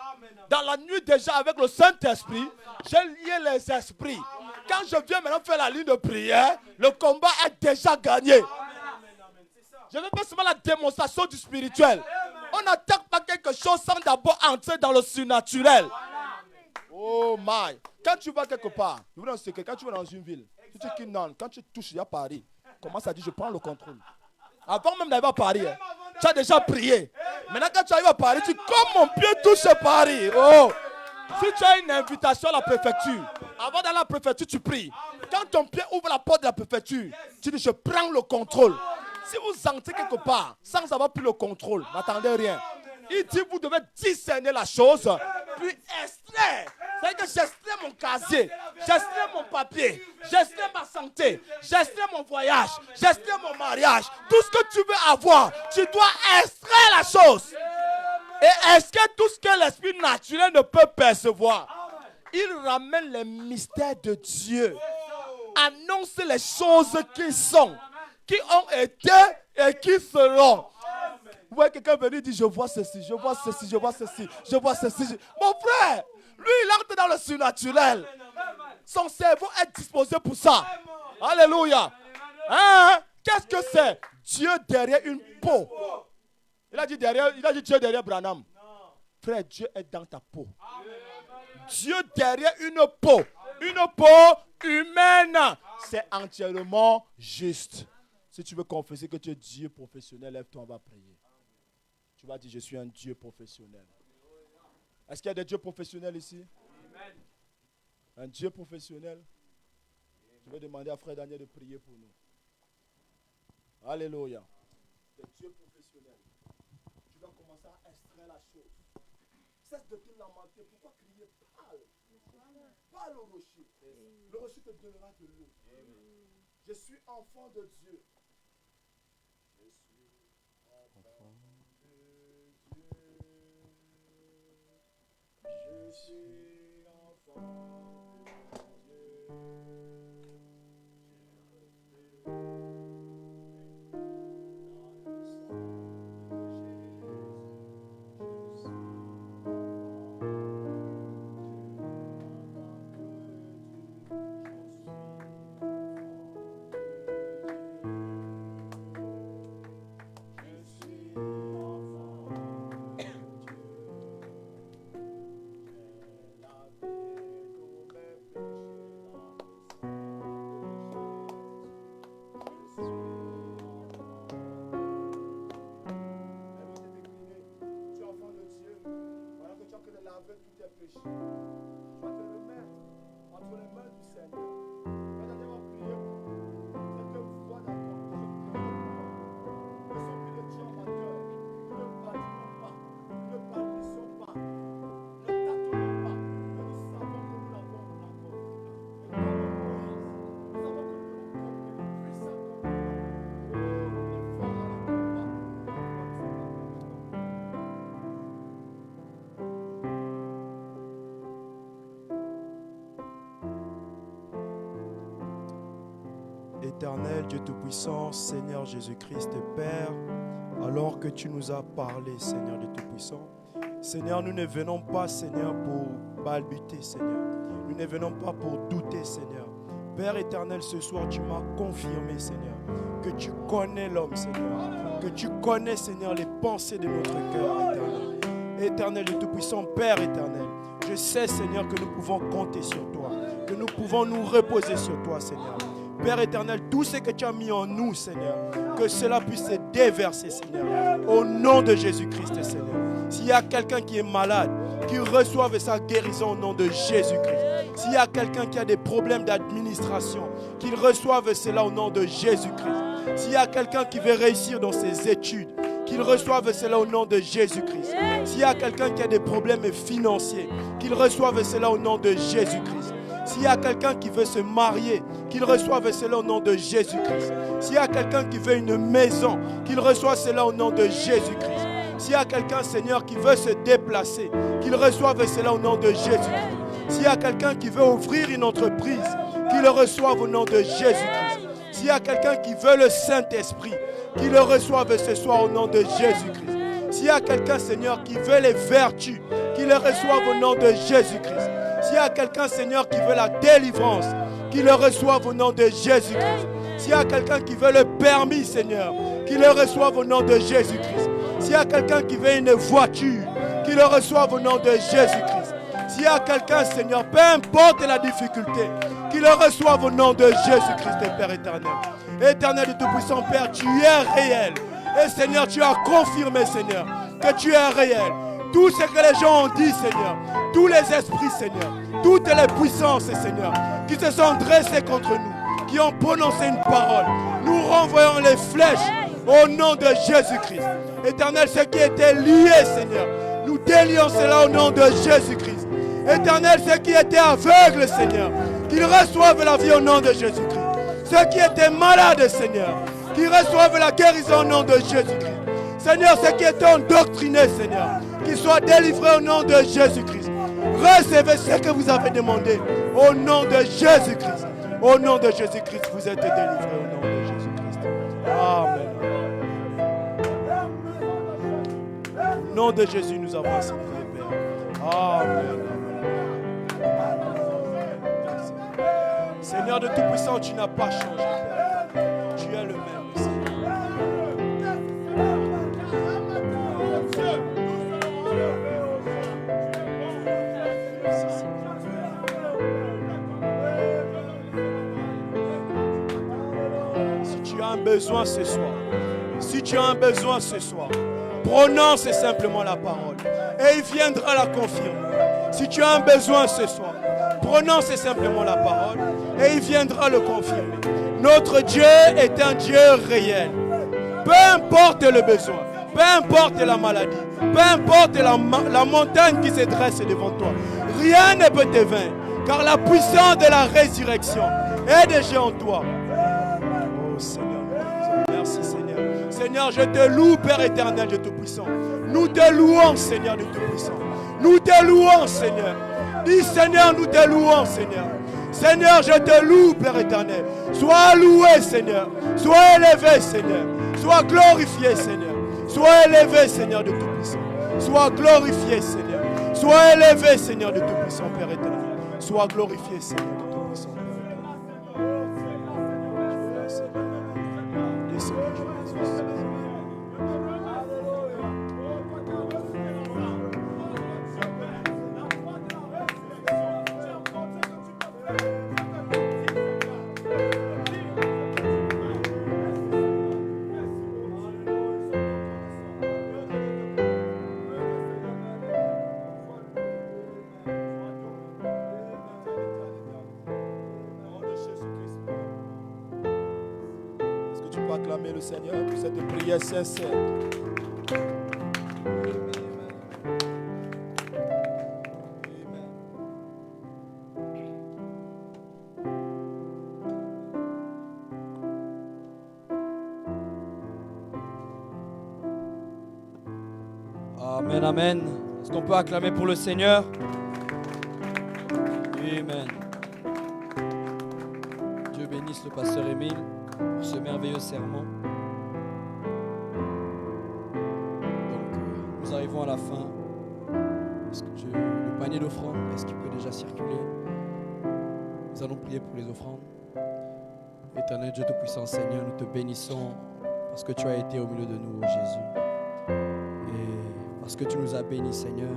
Dans la nuit déjà avec le Saint-Esprit, j'ai lié les esprits. Quand je viens maintenant faire la ligne de prière, le combat est déjà gagné. Je ne veux pas seulement la démonstration du spirituel. On n'attaque pas quelque chose sans d'abord entrer dans le surnaturel. Oh my. Quand tu vas quelque part, quand tu vas dans une ville, tu te quittes, quand tu touches à Paris, commence à dire je prends le contrôle. Avant même d'arriver à Paris, tu as déjà prié. Maintenant quand tu arrives à Paris, tu dis comme mon pied touche Paris. Oh. Si tu as une invitation à la préfecture, avant d'aller à la préfecture, tu pries. Quand ton pied ouvre la porte de la préfecture, tu dis je prends le contrôle. Si vous entrez quelque part sans avoir pris le contrôle, n'attendez rien. Il dit vous devez discerner la chose, puis extraire. C'est-à-dire que j'extrais mon casier, j'extrais mon papier, j'extrais ma santé, j'extrais mon voyage, j'extrais mon mariage. Tout ce que tu veux avoir, tu dois extraire la chose. Et extraire tout ce que l'esprit naturel ne peut percevoir. Il ramène les mystères de Dieu. Annonce les choses qui sont, qui ont été et qui seront. Vous voyez quelqu'un venir dire je vois ceci, je vois ceci, je vois ceci, je vois ceci. Mon frère, lui il entre dans le surnaturel. Son cerveau est disposé pour ça. Alléluia. Hein? Qu'est-ce que c'est? Dieu derrière une peau. Il a dit Dieu derrière Branham. Frère, Dieu est dans ta peau. Dieu derrière une peau humaine. C'est entièrement juste. Si tu veux confesser que tu es Dieu professionnel, lève-toi, on va prier. Tu vas dire, je suis un Dieu professionnel. Est-ce qu'il y a des dieux professionnels ici? Un Dieu professionnel? Je vais demander à Frère Daniel de prier pour nous. Alléluia. Des dieux professionnels. Tu vas commencer à extraire la chose. Cesse de te lamenter. Pourquoi crier? Parle. Parle au rocher. Le rocher te donnera de l'eau. Je suis enfant de Dieu. Je suis enfant de Dieu. Je suis enfant de Dieu. Avec tous tes péchés, tu vas te remettre entre les mains du Seigneur. Quand Daniel va prier pour cette voix d'entendre, je prie que son pied de Dieu en ma cœur, ne bâtissons pas, ne bâtissons pas, ne tâtonnons pas, mais nous savons que nous l'avons la force. Et comme Moïse, nous savons que nous l'avons comme puissant comme nous. Oh, il est fort dans le combat. Éternel Dieu Tout-Puissant, Seigneur Jésus-Christ, Père, alors que tu nous as parlé, Seigneur Dieu Tout-Puissant, Seigneur, nous ne venons pas, Seigneur, pour balbuter, Seigneur. Nous ne venons pas pour douter, Seigneur. Père éternel, ce soir, tu m'as confirmé, Seigneur, que tu connais l'homme, Seigneur, que tu connais, Seigneur, les pensées de notre cœur, éternel. Éternel Dieu Tout-Puissant, Père éternel, je sais, Seigneur, que nous pouvons compter sur toi, que nous pouvons nous reposer sur toi, Seigneur. Père éternel, tout ce que tu as mis en nous, Seigneur, que cela puisse se déverser, Seigneur, au nom de Jésus-Christ, Seigneur. S'il y a quelqu'un qui est malade, qu'il reçoive sa guérison au nom de Jésus-Christ. S'il y a quelqu'un qui a des problèmes d'administration, qu'il reçoive cela au nom de Jésus-Christ. S'il y a quelqu'un qui veut réussir dans ses études, qu'il reçoive cela au nom de Jésus-Christ. S'il y a quelqu'un qui a des problèmes financiers, qu'il reçoive cela au nom de Jésus-Christ. S'il y a quelqu'un qui veut se marier, qu'il reçoive cela au nom de Jésus-Christ. S'il y a quelqu'un qui veut une maison, qu'il reçoive cela au nom de Jésus-Christ. S'il y a quelqu'un, Seigneur, qui veut se déplacer, qu'il reçoive cela au nom de Jésus-Christ. S'il y a quelqu'un qui veut ouvrir une entreprise, qu'il le reçoive au nom de Jésus-Christ. S'il y a quelqu'un qui veut le Saint-Esprit, qu'il le reçoive ce soir au nom de Jésus-Christ. S'il y a quelqu'un, Seigneur, qui veut les vertus, qu'il les reçoive au nom de Jésus-Christ. S'il y a quelqu'un, Seigneur, qui veut la délivrance, qu'il le reçoive au nom de Jésus-Christ. S'il y a quelqu'un qui veut le permis, Seigneur, qu'il le reçoive au nom de Jésus-Christ. S'il y a quelqu'un qui veut une voiture, qu'il le reçoive au nom de Jésus-Christ. S'il y a quelqu'un, Seigneur, peu importe la difficulté, qu'il le reçoive au nom de Jésus-Christ, Père éternel. Éternel de Tout-Puissant, Père, tu es réel. Et Seigneur, tu as confirmé, Seigneur, que tu es réel. Tout ce que les gens ont dit, Seigneur, tous les esprits, Seigneur, toutes les puissances, Seigneur, qui se sont dressés contre nous, qui ont prononcé une parole, nous renvoyons les flèches au nom de Jésus-Christ. Éternel, ce qui était lié, Seigneur, nous délions cela au nom de Jésus-Christ. Éternel, ceux qui étaient aveugles, Seigneur, qu'ils reçoivent la vie au nom de Jésus-Christ. Ceux qui étaient malades, Seigneur, qu'ils reçoivent la guérison au nom de Jésus-Christ. Seigneur, ceux qui étaient endoctrinés, Seigneur, qu'ils soient délivrés au nom de Jésus-Christ. Recevez ce que vous avez demandé au nom de Jésus-Christ. Au nom de Jésus-Christ, vous êtes délivrés au nom de Jésus-Christ. Amen. Au nom de Jésus, nous avons ainsi prié, Père. Amen. Seigneur de Tout-Puissant, tu n'as pas changé, Père. Tu es le même, Seigneur. Si tu as un besoin ce soir, si tu as un besoin ce soir, prononce simplement la parole et il viendra la confirmer. Si tu as un besoin ce soir, prononce simplement la parole et il viendra le confirmer. Notre Dieu est un Dieu réel. Peu importe le besoin, peu importe la maladie, peu importe la montagne qui se dresse devant toi, rien ne peut te vaincre, car la puissance de la résurrection est déjà en toi. Oh Seigneur, merci Seigneur. Seigneur, je te loue, Père éternel de Tout-Puissant. Nous te louons, Seigneur de Tout-Puissant. Nous te louons, Seigneur. Dis, Seigneur, nous te louons, Seigneur. Seigneur, je te loue, Père éternel. Sois loué, Seigneur. Sois élevé, Seigneur. Sois glorifié, Seigneur. Sois élevé, Seigneur de Tout-Puissant. Sois glorifié, Seigneur. Sois élevé, Seigneur de Tout-Puissant, Père éternel. Sois glorifié, Seigneur de Tout-Puissant, Père Acclamer le Seigneur pour cette prière sincère. Amen, amen. Est-ce qu'on peut acclamer pour le Seigneur? Amen. Dieu bénisse le pasteur Émile pour ce merveilleux sermon. Donc, nous arrivons à la fin. Est-ce que le panier d'offrandes, est-ce qu'il peut déjà circuler? Nous allons prier pour les offrandes. Éternel Dieu Tout-Puissant, Seigneur, nous te bénissons parce que tu as été au milieu de nous, ô Jésus. Et parce que tu nous as bénis, Seigneur.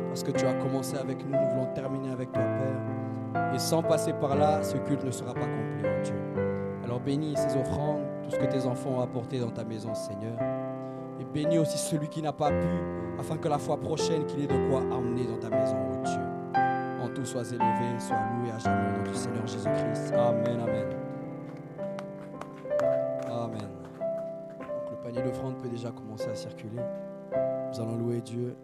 Parce que tu as commencé avec nous, nous voulons terminer avec toi, Père. Et sans passer par là, ce culte ne sera pas complet, ô Dieu. Alors bénis ces offrandes, tout ce que tes enfants ont apporté dans ta maison, Seigneur. Et bénis aussi celui qui n'a pas pu, afin que la fois prochaine, qu'il ait de quoi emmener dans ta maison, ô Dieu. En tout, sois élevé, sois loué à jamais au nom du Seigneur Jésus-Christ. Amen, amen. Amen. Donc le panier d'offrandes peut déjà commencer à circuler. Nous allons louer Dieu.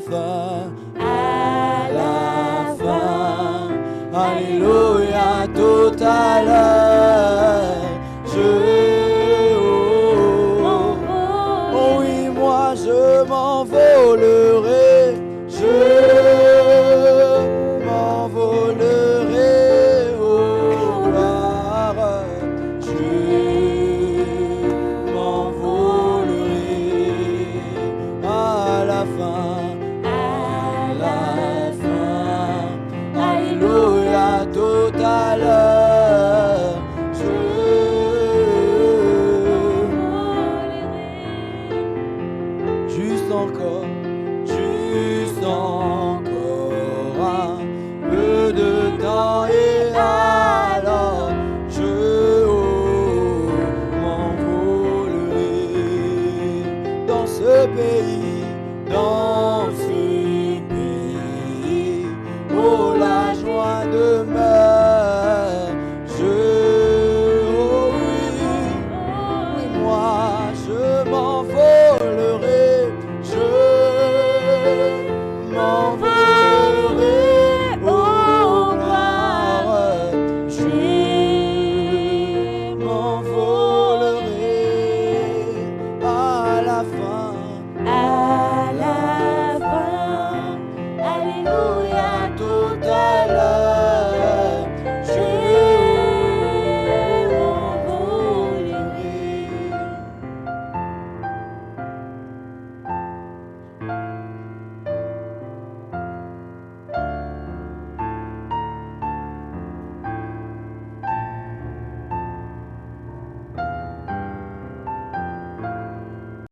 fin. À la fin. Alléluia, tout à l'heure.